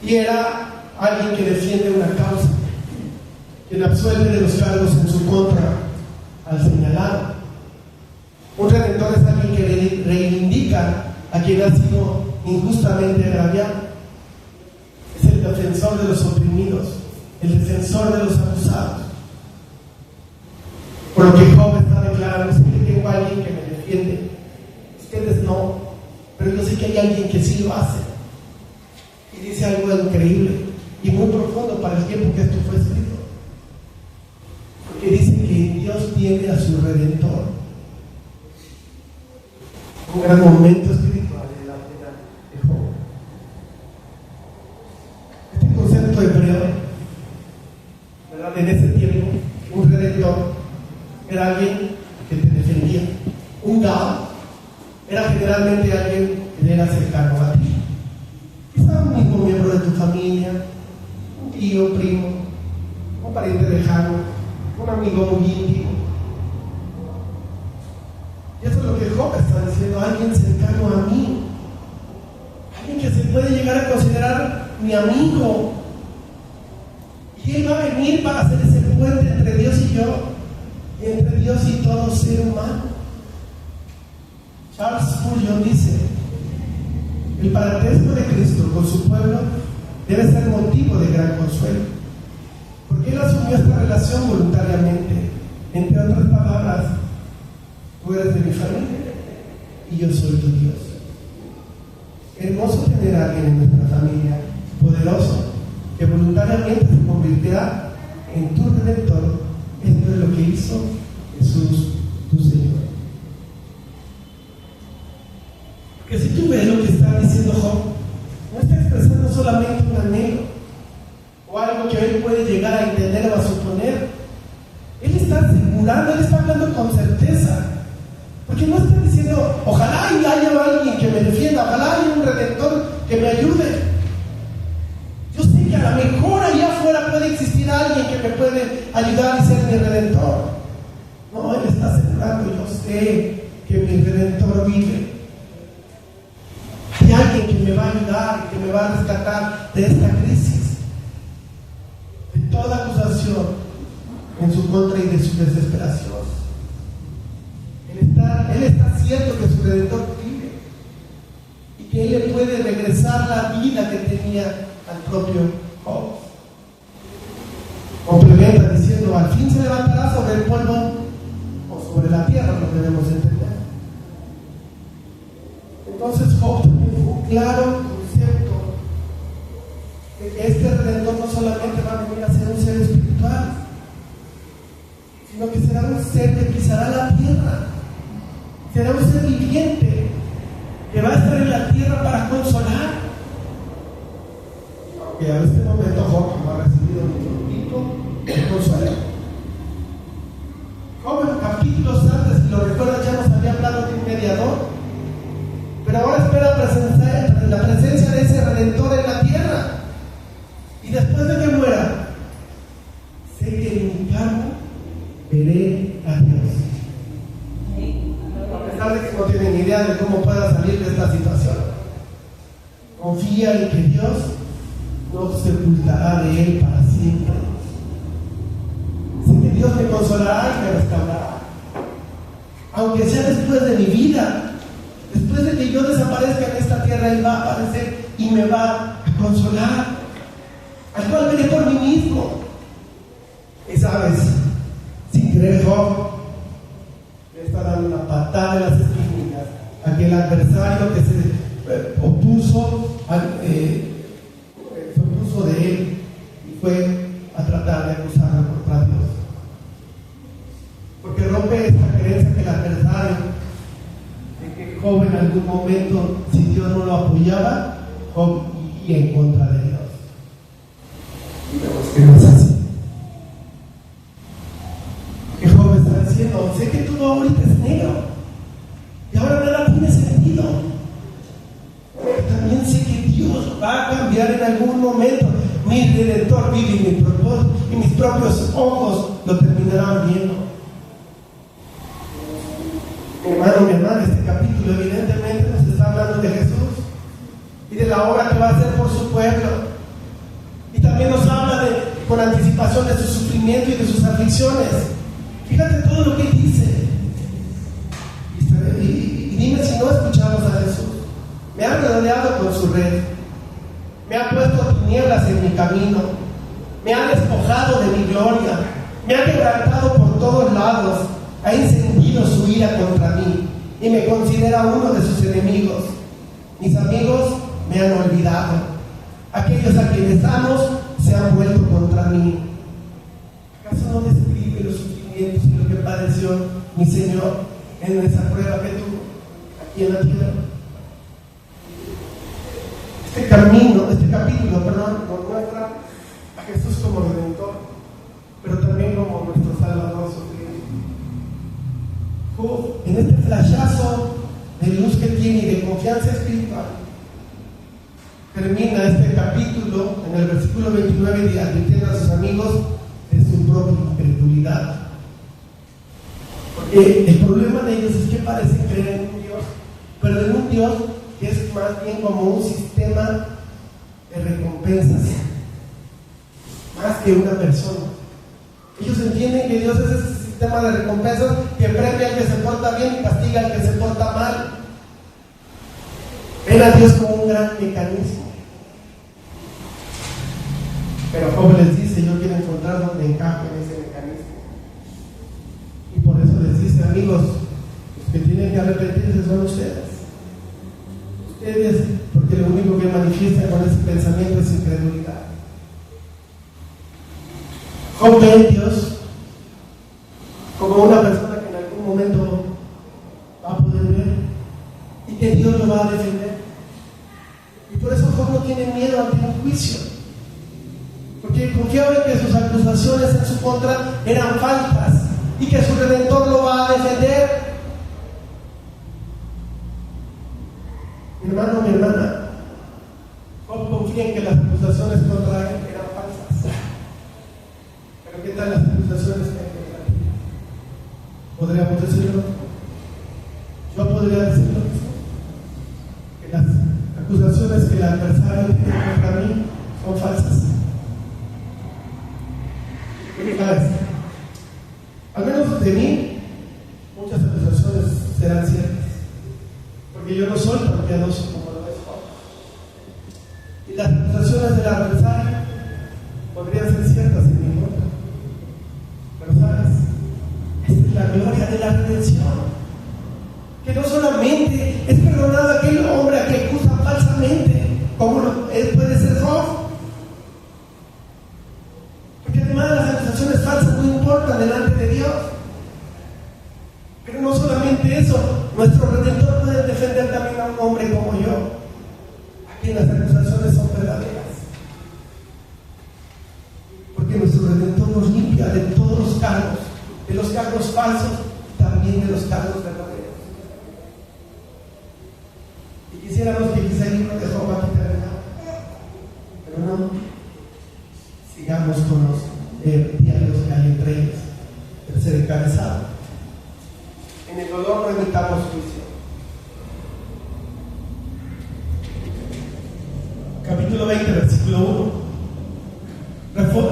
Y era alguien que defiende una causa, quien absuelve de los cargos en su contra al señalado. Un redentor es alguien que reivindica a quien ha sido injustamente agraviado. Es el defensor de los oprimidos, el defensor de los acusados. Por lo que Job está declarando: es que tengo a alguien que me defiende. Ustedes no, pero yo sé que hay alguien que sí lo hace. Y dice algo increíble y muy profundo para el tiempo que esto fue escrito. Porque dice que Dios tiene a su Redentor. Un gran momento espiritual en la vida de Job. Este concepto hebreo, ¿verdad? En ese tiempo, un Redentor era alguien que te defendía. Un Gad era generalmente alguien que era cercano a ti. Quizá un mismo miembro de tu familia, un tío, primo, un pariente lejano, un amigo muy íntimo. Y eso es lo que Job está diciendo: alguien cercano a mí, alguien que se puede llegar a considerar mi amigo. Y él va a venir para hacer ese puente entre Dios y yo, y entre Dios y todo ser humano. Charles Spurgeon dice: el parentesco de Cristo con su pueblo debe ser motivo de gran consuelo, porque Él asumió esta relación voluntariamente. Entre otras palabras, tú eres de mi familia y yo soy tu Dios. Hermoso tener a alguien en nuestra familia, poderoso, que voluntariamente se convertirá en tu Redentor. Esto es lo que hizo Jesús, tu Señor. Que si tú ves lo que está diciendo Job, no está expresando solamente un anhelo o algo que él puede llegar a entender o a suponer. Él está asegurando, él está hablando con certeza, porque no está diciendo: ojalá haya alguien que me defienda, ojalá haya un Redentor que me ayude. Yo sé que a lo mejor allá afuera puede existir alguien que me puede ayudar y ser mi Redentor. No, él está asegurando: yo sé que mi Redentor vive. Hay alguien que me va a ayudar y que me va a rescatar de esta crisis, de toda acusación en su contra y de su desesperación. Él está cierto que su Redentor vive y que Él le puede regresar la vida que tenía al propio Job. Complementa diciendo: al fin se levantará sobre el polvo o sobre la tierra, lo debemos entender. Entonces Job también fue un claro concepto de que este Redentor no solamente va a venir a ser un ser espiritual, sino que será un ser que pisará la tierra, será un ser viviente que va a estar en la tierra para consolar. Aunque a este momento Job no ha recibido ningún tipo de consuelo. Job, en capítulos antes, si lo recuerdas, ya nos había hablado de un mediador, pero ahora espera la presencia de ese Redentor en la tierra. Y después de que muera, sé que en mi carne veré a Dios. A pesar de que no tienen idea de cómo pueda salir de esta situación, confía en que Dios no sepultará de él para siempre. Sé que Dios me consolará y me restaurará, aunque sea después de mi vida. Después de que yo desaparezca en esta tierra, Él va a aparecer y me va a consolar, al cual veré por mí mismo. Es sabes, sin querer Job le está dando una patada en las espinillas a aquel adversario que se opuso de él y fue a tratar de acusarlo contra Dios. Porque rompe esta creencia que el adversario, de que Job en algún momento, si Dios no lo apoyaba, Job iría en contra de Dios. Y vemos que no es así. Que Job está diciendo: sé que todo ahorita es negro y ahora nada tiene sentido. También sé que Dios va a cambiar en algún momento. Mi Redentor vive en mi propósito y mis propios ojos lo terminarán viendo. Mi hermano, mi hermana, este capítulo evidentemente nos está hablando de Jesús y de la obra que va a hacer por su pueblo. Y también nos habla con anticipación de su sufrimiento y de sus aflicciones. Fíjate todo lo que dice. Y dime si no escuchamos a Jesús. Me ha rodeado con su red. Me ha puesto tinieblas en mi camino. Me ha despojado de mi gloria. Me ha quebrantado por todos lados. Ha encendido su ira contra mí y me considera uno de sus enemigos. Mis amigos me han olvidado. Aquellos a quienes amo se han vuelto contra mí. ¿Acaso no describe los sufrimientos y lo que padeció mi Señor en esa prueba que tuvo aquí en la tierra? Este capítulo, nos muestra a Jesús como Redentor, pero también como nuestro Salvador sufrido. En este flashazo de luz que tiene y de confianza espiritual, termina este capítulo en el versículo 29 advirtiendo a sus amigos de su propia incredulidad. Porque el problema de ellos es que parecen creer en un Dios, pero en un Dios que es más bien como un sistema de recompensas, más que una persona. Ellos entienden que Dios es ese sistema de recompensas que premia al que se porta bien y castiga al que se porta mal. Ven a Dios como un gran mecanismo. Pero Job les dice: yo quiero encontrar donde encaje en ese mecanismo. Y por eso les dice: amigos, los que tienen que arrepentirse son ustedes. Ustedes, porque lo único que manifiesta con ese pensamiento es incredulidad. Job ve a Dios como una persona que en algún momento va a poder ver y que Dios lo va a defender. Y por eso Job no tiene miedo ante un juicio, porque confiaba en que sus acusaciones en su contra eran falsas y que su Redentor lo va a defender. Mi hermano, mi hermana, Job confía en que las acusaciones contra él eran falsas. Pero ¿qué tal las acusaciones que hay contra él? ¿Podríamos decirlo? Yo podría decirlo que las acusaciones que el adversario tiene contra mí son falsas. ¿Sabes? Al menos de mí, muchas acusaciones serán ciertas, porque yo no soy tan piadoso como lo es Job. Y las acusaciones del adversario podrían ser ciertas en mi contra. Pero ¿sabes? Esta es la gloria de la redención, que no solamente es perdonado aquel hombre a que acusa falsamente, como puede ser Job, porque además las acusaciones falsas no importan delante de Dios. Pero no solamente eso, nuestro Redentor puede defender también a un hombre como yo, a quien las acusaciones son verdaderas, porque nuestro Redentor nos limpia de todos los cargos, de los cargos falsos, también de los cargos verdaderos. Y quisiéramos que quizá el libro de Job aquí terminara, pero no. Sigamos con los diálogos que hay entre ellos. Tercer encabezado: en el dolor no evitamos juicio. Capítulo 20, versículo 1.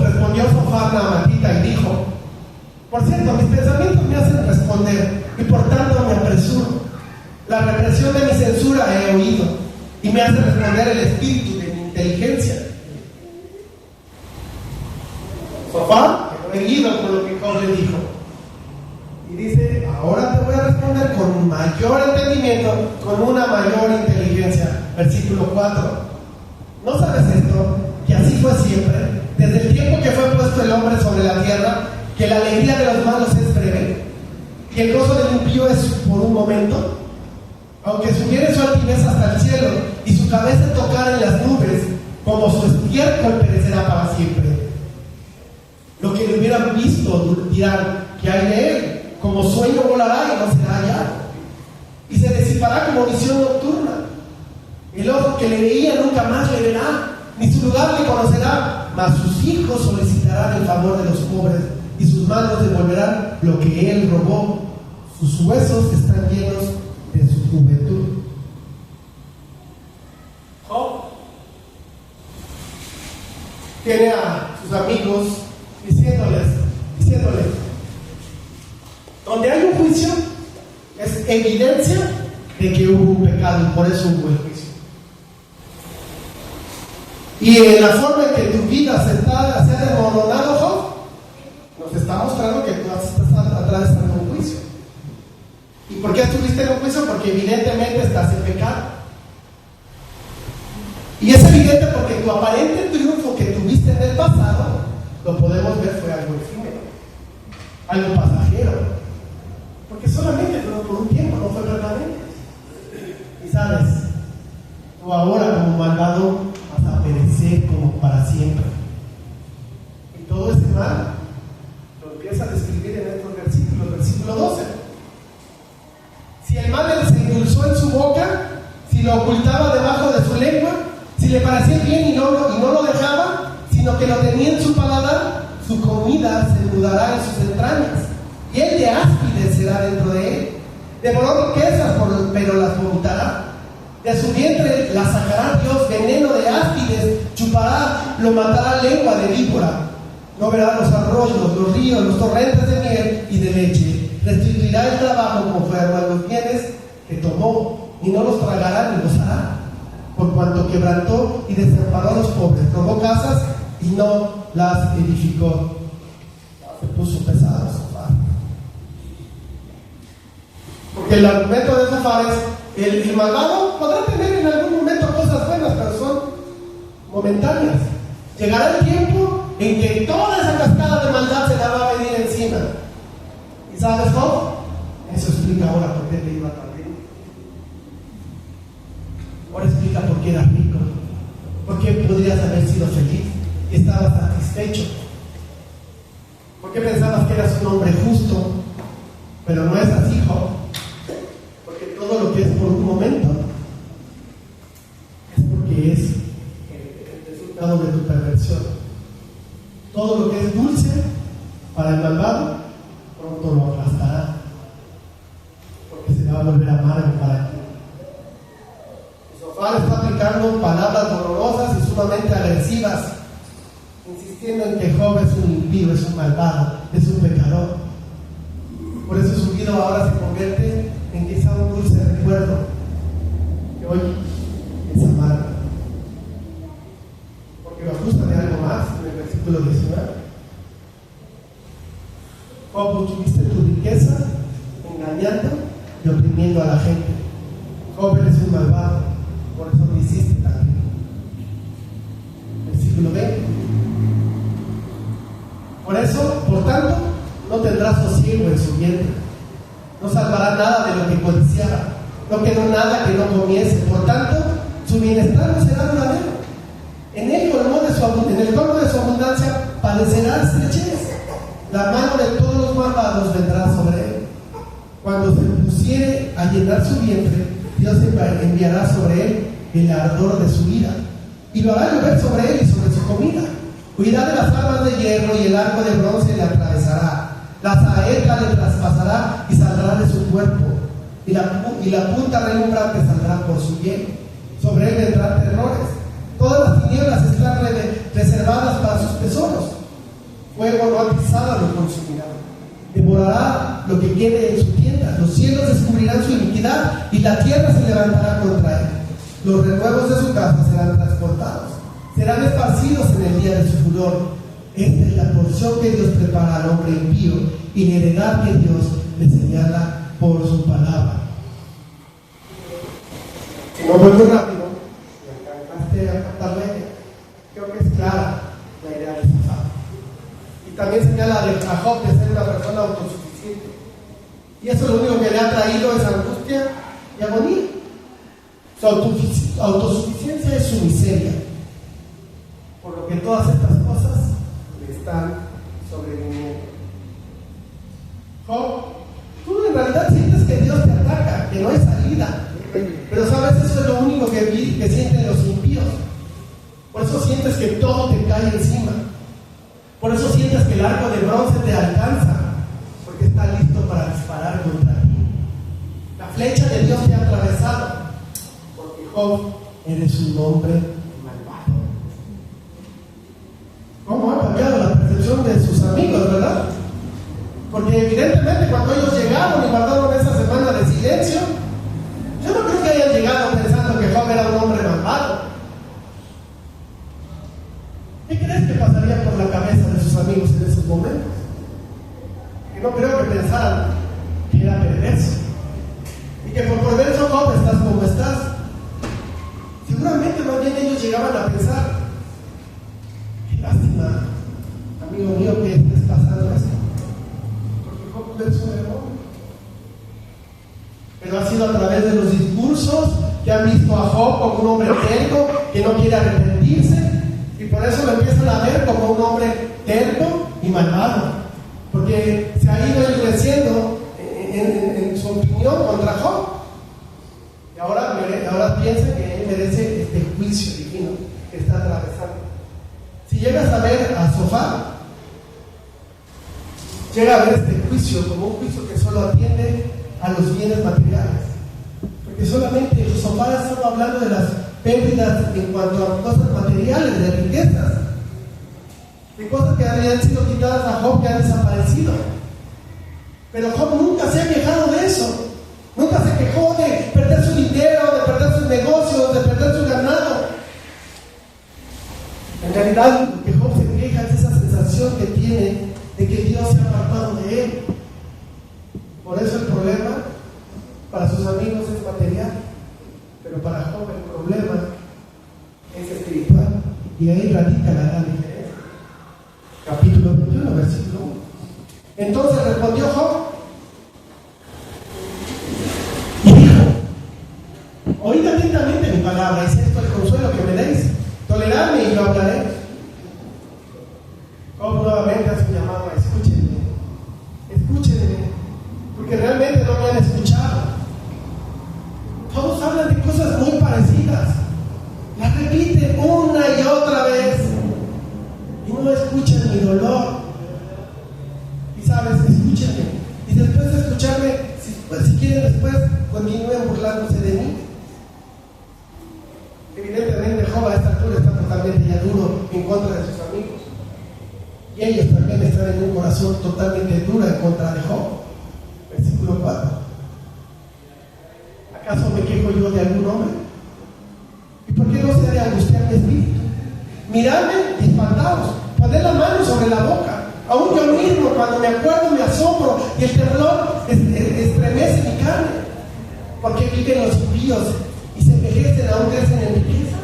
Respondió Sofar a Amatita y dijo: por cierto, mis pensamientos me hacen responder y por tanto me apresuro. La represión de mi censura he oído y me hace responder el espíritu de mi inteligencia. Sofar, erguido con Job le dijo. Y dice, ahora te voy a responder con mayor entendimiento, con una mayor inteligencia. Versículo 4. ¿No sabes esto? Que así fue siempre, desde el tiempo que fue puesto el hombre sobre la tierra, que la alegría de los malos es breve, que el gozo del impío es por un momento. Aunque subiera su altivez hasta el cielo y su cabeza tocara en las nubes, como su estiércol perecerá para siempre. Lo que le hubieran visto dirán que hay de él, como sueño volará y no será hallado, y se disipará como visión nocturna. El ojo que le veía nunca más le verá, ni su lugar le conocerá, mas sus hijos solicitarán el favor de los pobres, y sus manos devolverán lo que él robó. Sus huesos están llenos de su juventud. Job tiene a sus amigos diciéndoles, donde hay un juicio es evidencia de que hubo un pecado y por eso hubo el juicio. Y en la forma en que tu vida se ha desmoronado, Job, nos está mostrando que tú estás atravesando un juicio. ¿Y por qué estuviste en un juicio? Porque evidentemente estás en pecado. Y es evidente porque tu aparente triunfo que tuviste en el pasado, lo podemos ver, fue algo efímero, algo pasajero. Porque solamente duró por un tiempo, no fue permanente. Y sabes, tú ahora como malvado vas a perecer como para siempre. Y todo este mal lo empieza a describir en estos versículos, versículo 12. Si el mal se endulzó en su boca, si lo ocultaba debajo de su lengua, si le parecía bien y no lo dejaba, sino que lo tenía en su paladar, su comida se mudará en sus entrañas, y el de áspides será dentro de él. Devoró riquezas, pero las vomitará. De su vientre la sacará Dios, veneno de áspides, chupará, lo matará lengua de víbora. No verá los arroyos, los ríos, los torrentes de miel y de leche. Restituirá el trabajo conforme a los bienes que tomó, y no los tragará ni los hará, por cuanto quebrantó y desamparó a los pobres, robó casas y no las edificó. Se puso pesado Zofar. Porque el argumento de Zofar es: el malvado podrá tener en algún momento cosas buenas, pero son momentáneas. Llegará el tiempo en que toda esa cascada de maldad se la va a venir encima. ¿Y sabes cómo? Eso explica ahora por qué te iba tan bien. Ahora explica por qué eras rico, por qué podrías haber sido feliz y estabas satisfecho, por qué pensabas que eras un hombre justo, pero no es así, Job. Porque todo lo que es por un momento es porque es el resultado de tu perversión. Todo lo que es dulce para el malvado pronto lo aplastará, porque se va a volver amargo para ti. Zofar está aplicando palabras dolorosas y sumamente agresivas, insistiendo en que Job es un impío, es un malvado, es un pecador. Por eso su vida ahora se convierte en quizá un dulce recuerdo que hoy es amargo, porque lo ajusta de algo más en el versículo 19. Job, tuviste tu riqueza engañando y oprimiendo a la gente. Job, eres un malvado, por eso lo hiciste también. Versículo 20. Por eso, por tanto, no tendrás sosiego en su vientre, no salvará nada de lo que codiciara, no quedó nada que no comiese. Por tanto, su bienestar no será duradero. En el colmo de su abundancia padecerá estrechez. La mano de todos los malvados vendrá sobre él. Cuando se pusiere a llenar su vientre, Dios enviará sobre él el ardor de su ira, y lo hará llover sobre él y sobre su comida. Huirá de las armas de hierro, y el arco de bronce le atravesará. La saeta le traspasará y saldrá de su cuerpo, y la punta relumbrante saldrá por su piel. Sobre él vendrán terrores. Todas las tinieblas están reservadas para sus tesoros. Fuego no atizado lo consumirá. Devorará lo que quede en su tienda. Los cielos descubrirán su iniquidad, y la tierra se levantará contra él. Los renuevos de su casa serán transportados, serán esparcidos en el día de su furor. Esta es la porción que Dios prepara al hombre impío y la heredad que Dios le señala por su palabra. Si no voy muy rápido, me alcanzaste a captarle, creo que es clara la idea de Josafat. Y también señala a Job de ser una persona autosuficiente. Y eso lo único que le ha traído es angustia y agonía. Su autosuficiencia es su miseria, por lo que todas estas cosas le están sobreviniendo. Job, tú en realidad sientes que Dios te ataca, que no hay salida, pero sabes, eso es lo único que sienten los impíos. Por eso sientes que todo te cae encima, por eso sientes que el arco de bronce te alcanza, porque está listo para disparar contra ti. La flecha de Dios te ha atravesado. Job, eres un hombre malvado. ¿Cómo ha cambiado la percepción de sus amigos, verdad? Porque evidentemente cuando ellos llegaron y guardaron esa semana de silencio, yo no creo que hayan llegado pensando que Job era un hombre malvado. ¿Qué crees que pasaría por la cabeza de sus amigos en esos momentos? Que no creo que pensaran que era perverso y que por perverso Job estás como estás. Seguramente más bien ellos llegaban a pensar: qué lástima, amigo mío, que estés pasando esto, porque Job es un error. Pero ha sido a través de los discursos que han visto a Job como un hombre terco que no quiere arrepentirse, y por eso lo empiezan a ver como un hombre terco y malvado, porque se ha ido endureciendo en su opinión contra Job. Y ahora piensa que él merece este juicio divino que está atravesando. Si llegas a ver a Josafat, llega a ver este juicio como un juicio que solo atiende a los bienes materiales. Porque solamente Josafat ha estado hablando de las pérdidas en cuanto a cosas materiales, de riquezas, de cosas que habían sido quitadas a Job, que han desaparecido. Pero Job nunca se ha quejado de eso. Nunca se quejó de perder su dinero, de perder sus negocios, de perder su ganado. En realidad, lo que Job se queja es esa sensación que tiene de que Dios se ha apartado de él. Por eso el problema para sus amigos es material, pero para Job el problema es espiritual. Y ahí radica la gran diferencia. Capítulo 21, versículo 1. Entonces respondió Job y dijo: oíd atentamente mi palabra, y esto el consuelo que me deis. Toleradme y yo hablaré. Job nuevamente hace un llamado: escúchenme, porque realmente no me han escuchado. Todos hablan de cosas muy parecidas, las repiten una y otra vez, y no escuchan mi dolor. Y sabes, escúchenme, y después de escucharme, si quieren después, continúen burlándose de mí. Evidentemente Job a esta altura está totalmente ya duro en contra de sus amigos, y ellos también están en un corazón totalmente duro en contra de Job. Versículo 4. ¿Acaso me quejo yo de algún hombre? ¿Y por qué no se ha de angustiar mi espíritu? Miradme y espantaos, poned la mano sobre la boca. Aún yo mismo, cuando me acuerdo, me asombro, y el temblor estremece mi carne. Porque viven los impíos y se envejecen, aún crecen en riqueza.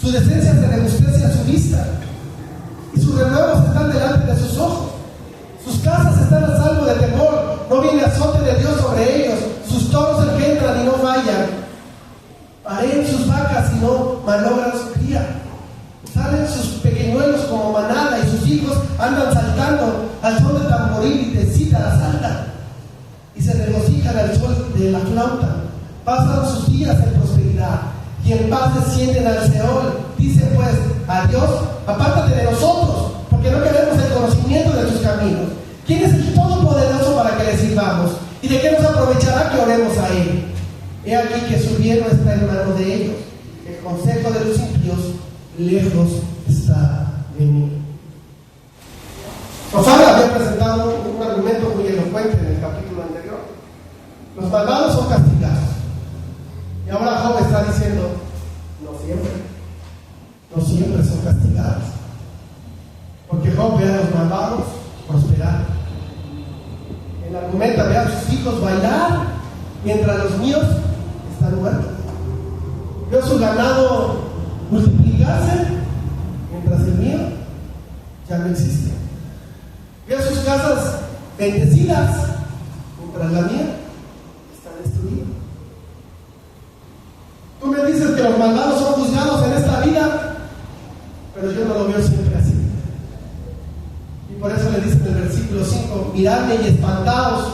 Su decencia se rebustece a su vista, y sus renuevos están delante de sus ojos. Sus casas están a salvo de temor, no viene azote de Dios sobre ellos. Sus toros engendran y no fallan, paren sus vacas y no malogran su cría. Salen sus pequeñuelos como manada, y sus hijos andan saltando al son de tamboril y de cítara saltan, y se regocijan al sol de la flauta. Pasan sus días en prosperidad, y en paz descienden al Seol. Dice pues a Dios: apártate de nosotros, porque no queremos el conocimiento de tus caminos. ¿Quién es el Todopoderoso para que le sirvamos? ¿Y de qué nos aprovechará que oremos a Él? He aquí que su bien no está en manos de ellos. El consejo de los impíos lejos está de mí. Josafat había presentado un argumento muy elocuente en el capítulo anterior. Los malvados son castigados. Y ahora Job está diciendo: no siempre son castigados. Porque Job comenta, ve a sus hijos bailar mientras los míos están muertos. Veo su ganado multiplicarse mientras el mío ya no existe. Veo sus casas bendecidas mientras la mía está destruida. Tú me dices que los malvados son juzgados en esta vida, pero yo no lo veo siempre así. Y por eso le dice en el versículo 5, miradme y espantaos.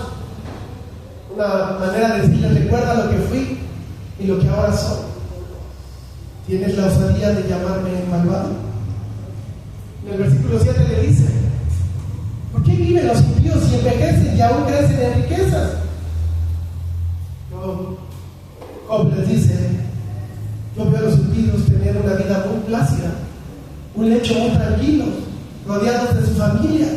Una manera de decirles, recuerda lo que fui y lo que ahora soy. ¿Tienes la osadía de llamarme malvado? En el versículo 7 le dice, ¿por qué viven los impíos y envejecen y aún crecen en riquezas? Job les dice, yo veo a los impíos tener una vida muy plácida, un lecho muy tranquilo, rodeados de su familia.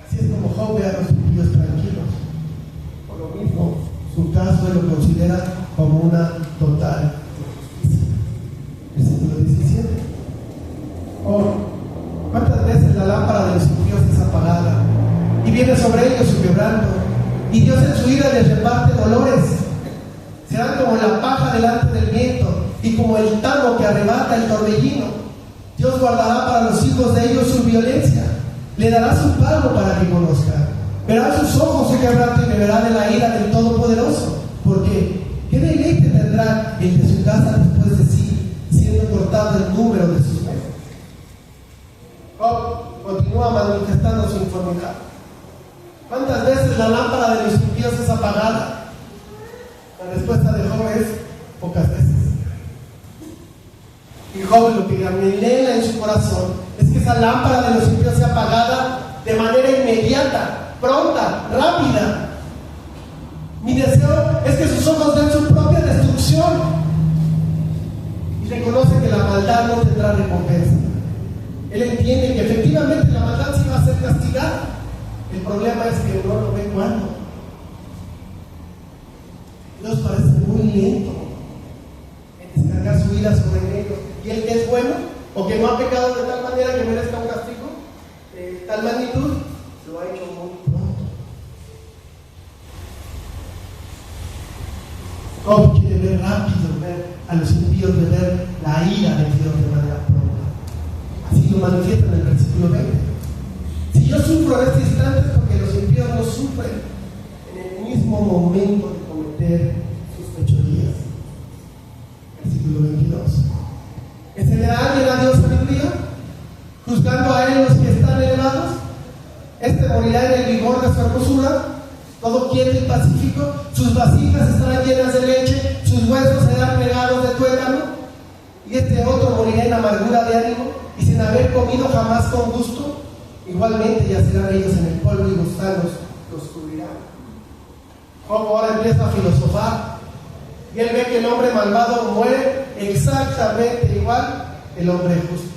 Así es como Job ve a los impíos tranquilos. Por lo mismo, su caso él lo considera como una total injusticia. Versículo 17. ¿Cuántas veces la lámpara de los impíos es apagada y viene sobre ellos su quebranto, y Dios en su ira les reparte dolores? Serán como la paja delante del viento y como el tamo que arrebata el torbellino. Dios guardará para los hijos de ellos su violencia, le dará su pago para que conozca. Verá sus ojos su quebranto y beberá de la ira del Todopoderoso. Porque ¿qué deleite tendrá el de su casa después de sí, siendo cortado el número de sus meses? Job continúa manifestando su informidad. ¿Cuántas veces la lámpara de los impíos es apagada? La respuesta de Job es pocas veces. Y Job lo que anhela en su corazón es que esa lámpara de los impíos sea apagada de manera inmediata, pronta, rápida. Mi deseo es que sus ojos den su propia destrucción y reconoce que la maldad no tendrá recompensa. Él entiende que efectivamente la maldad sí va a ser castigada. El problema es que no lo ve cuando. Dios parece muy lento en descargar su ira sobre ellos. Y el que es bueno, o que no ha pecado de tal manera que merezca un castigo de tal magnitud, lo ha hecho muy pronto. Job quiere ver rápido, ver a los impíos, de ver la ira de Dios de manera pronta. Así lo manifiesta en el versículo 20. Si yo sufro en este instante es porque los impíos no sufren en el mismo momento de cometer sus fechorías. Versículo 22. ¿Enseñará alguien a Dios sabiduría? Juzgando a él los que están elevados. Este morirá en el vigor de su hermosura, todo quieto y pacífico. Sus vasijas estarán llenas de leche, sus huesos serán plegados de tuétano. Y este otro morirá en amargura de ánimo y sin haber comido jamás con gusto. Igualmente yacerán ellos en el polvo y gusanos los cubrirán. Job ahora empieza a filosofar y él ve que el hombre malvado muere exactamente igual que el hombre justo.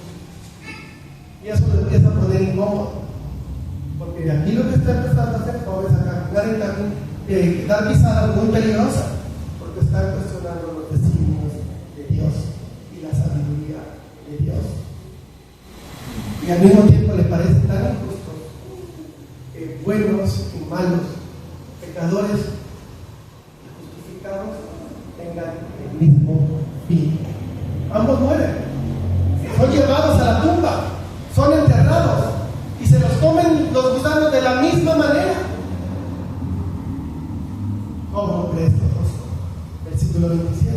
Y eso lo empieza a poner incómodo, porque aquí lo que está empezando a hacer Job es a caminar en dar pisadas muy peligrosas, porque está cuestionando los designios de Dios y la sabiduría de Dios. Y al mismo tiempo le parece tan injusto que buenos y malos, pecadores y justificados tengan el mismo fin. Ambos mueren, son llevados a la tumba, son enterrados y se los comen los gusanos de la misma manera. ¿Cómo cree esto? Versículo 27.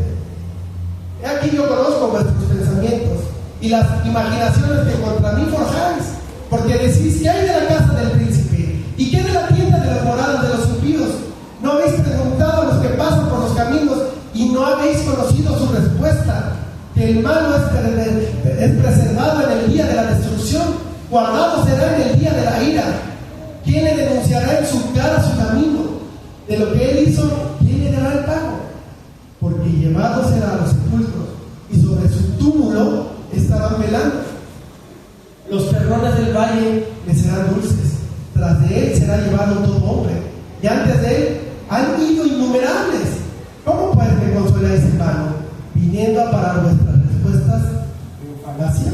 He aquí yo conozco vuestros pensamientos y las imaginaciones que contra mí forjáis, porque decís, ¿qué hay de la casa del príncipe? ¿Y qué de la tienda de las moradas de los impíos? ¿No habéis preguntado a los que pasan por los caminos y no habéis conocido su respuesta? Que el malo es preservado en el día de la destrucción, guardado será en el día de la ira. ¿Quién le denunciará en su cara su camino? De lo que él hizo, ¿quién le dará el pago? Porque llevado será a los sepulcros y sobre su túmulo estarán velando. Los terrones del valle le serán dulces, tras de él será llevado todo hombre, y antes de él han ido innumerables. ¿Cómo pues me consoláis en vano, viniendo a parar vuestras respuestas en falacia?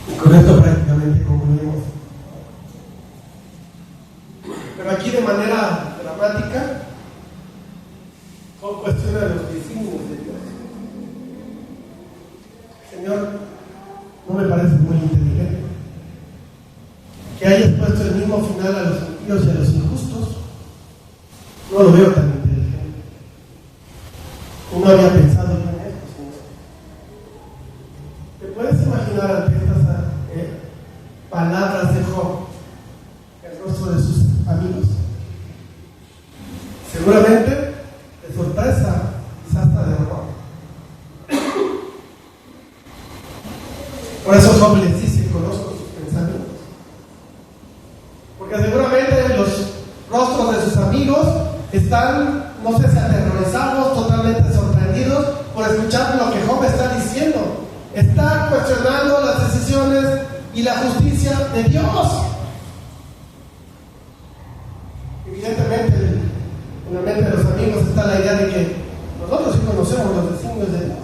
Y con esto prácticamente concluimos. Pero aquí de manera dramática, con cuestión de los designios de Dios. Señor, no me parece muy inteligente que hayas puesto el mismo final a los impíos y a los injustos. No lo veo tan inteligente. No había pensado yo en esto, Señor. ¿Te puedes imaginar ante estas palabras de Job el rostro de sus amigos? Seguramente de sorpresa, quizás hasta de horror. Por eso Job les dice: conozco sus pensamientos. Porque seguramente los rostros de sus amigos están, no sé si aterrorizados, totalmente sorprendidos por escuchar lo que Job está diciendo. Está cuestionando las decisiones y la justicia de Dios. Evidentemente, en la mente de los amigos está la idea de que nosotros sí conocemos los designios de Dios.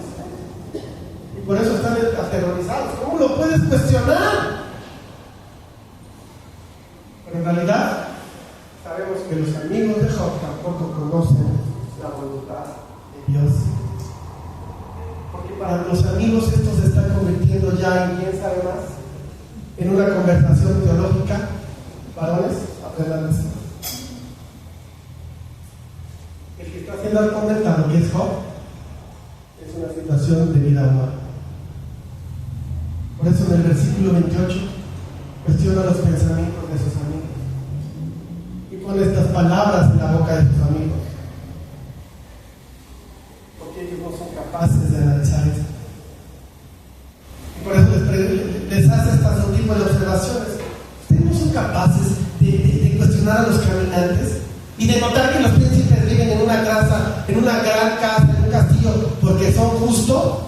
Y por eso están aterrorizados. ¿Cómo lo puedes cuestionar? Pero en realidad, sabemos que los amigos de Job tampoco conocen la voluntad de Dios. Porque para los amigos esto se está convirtiendo ya en, ¿quién sabe más?, en una conversación teológica. Varones, aprendan esto. El que está haciendo el comentario, que es Job, es una situación de vida humana. Por eso en el versículo 28 cuestiona los pensamientos de sus amigos y pone estas palabras en la boca de sus amigos, porque ellos no son capaces de analizar esto. Y por eso les hace estas dos tipos de observaciones. Ustedes no son capaces de cuestionar a los caminantes y de notar que los príncipes viven en una casa, en una gran casa, en un castillo, porque son justos,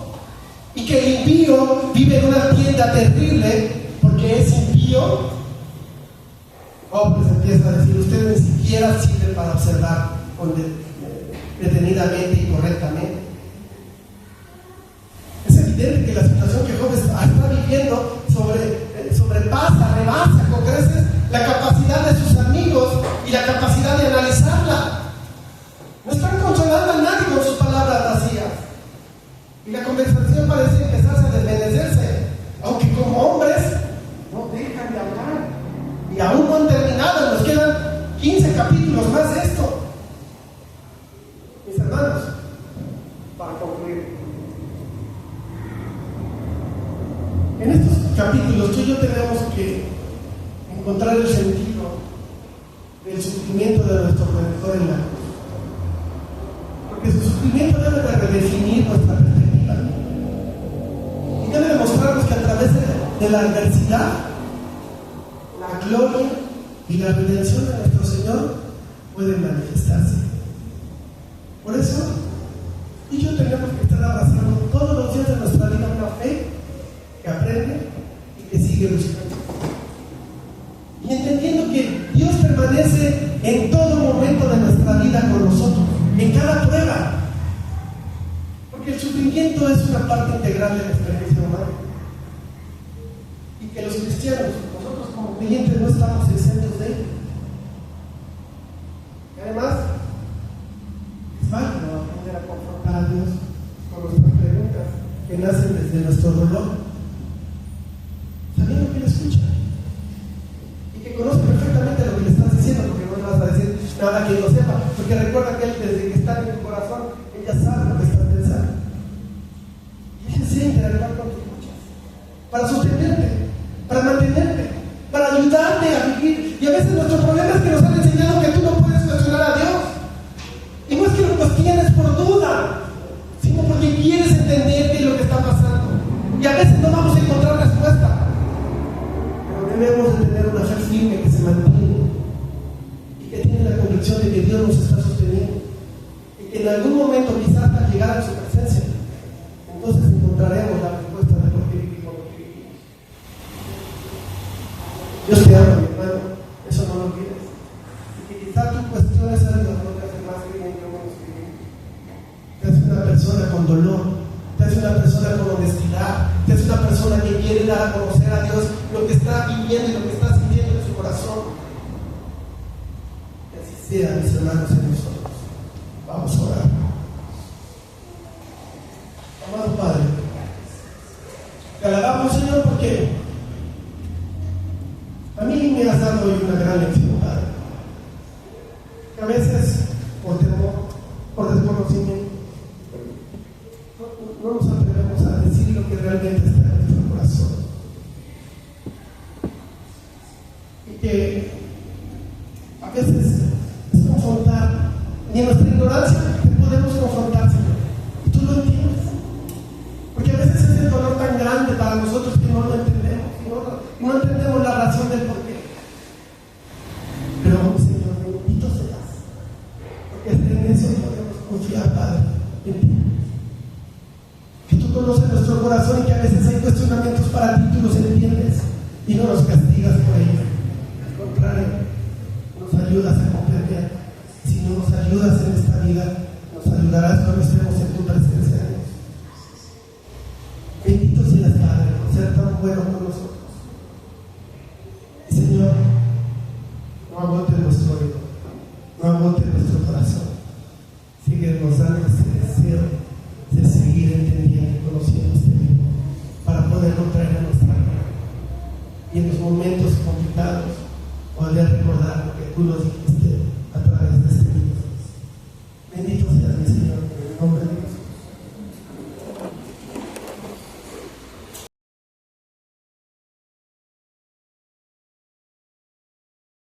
y que el impío vive en una tienda terrible porque es impío. Pues empieza a decir: ustedes ni siquiera sirven para observar detenidamente y correctamente. Es evidente que la situación que Job está viviendo sobrepasa, rebasa con creces la capacidad de sus amigos y la capacidad de analizarla. No están consolando a nadie con sus palabras vacías. Y la conversación parece empezarse a desvanecerse, aunque como hombres no dejan de hablar. Y aún no han terminado, nos quedan 15 capítulos más de esto. Mis hermanos, para concluir, en estos capítulos tú y yo tenemos que encontrar el sentido del sufrimiento de nuestro Redentor en la cruz. Porque su sufrimiento debe de redefinir nuestra perspectiva. Y debe demostrarnos que a través de la adversidad, la gloria y la redención de nuestro Señor pueden manifestarse. Por eso, tú y yo tenemos que estar abrazando todos los días de nuestra vida una fe que aprende y que sigue buscando. Y entendiendo que Dios permanece en todo momento de nuestra vida con nosotros, en cada prueba. Porque el sufrimiento es una parte integral de la experiencia humana. Y que los cristianos, nosotros como creyentes, no estamos exentos de ello. Y además, es válido aprender a confrontar a Dios con nuestras preguntas que nacen desde nuestro dolor, sabiendo que Él escucha y que conoce perfectamente lo que le estás diciendo, porque no le vas a decir nada que Él no sepa, porque recuerda que Él, desde que está en tu corazón, Él ya sabe lo que estás pensando. Y Él desea interactuar con tus luchas para sostenerte, para mantenerte, para ayudarte a vivir. Y a veces nuestro problema es que nos han enseñado que tú no puedes cuestionar a Dios. Y no es que lo cuestiones por duda, sino porque quieres entender qué es lo que está pasando. Y a veces no vamos a encontrar respuesta, pero debemos de tener una fe firme que se mantiene y que tiene la convicción de que Dios nos está sosteniendo y que en algún momento, quizás hasta llegar a su presencia, entonces encontraremos la respuesta de por qué vivimos lo que vivimos. Dios te ama, mi hermano, eso no lo olvides. Y que quizás tú cuestiones a Dios no te hace más creyente o menos creyente. Te hace una persona con dolor, te hace una persona con honestidad, te hace una persona persona que quiere dar a conocer a Dios lo que está viviendo y lo que está sintiendo en su corazón. Que así sea, mis hermanos, en nosotros. Vamos a orar. Amado Padre, te alabamos, Señor, porque a mí me has dado hoy una gran lección, Padre. Que a veces, por temor, por desconocimiento, no nos atrevemos a decir lo que realmente está en nuestro corazón. Y que a veces es confrontar, y en nuestra ignorancia te podemos confrontar, Señor. Y tú lo entiendes. Porque a veces es el dolor tan grande para nosotros que no lo entendemos, y no entendemos la razón del porqué. Pero, Señor, bendito seas, porque en eso podemos confiar, Padre, en ti. Que tú conoces nuestro corazón y que a veces hay cuestionamientos para ti, tú los entiendes y no nos castigas por ello. Al contrario, nos ayudas a comprender, si no nos ayudas en esta vida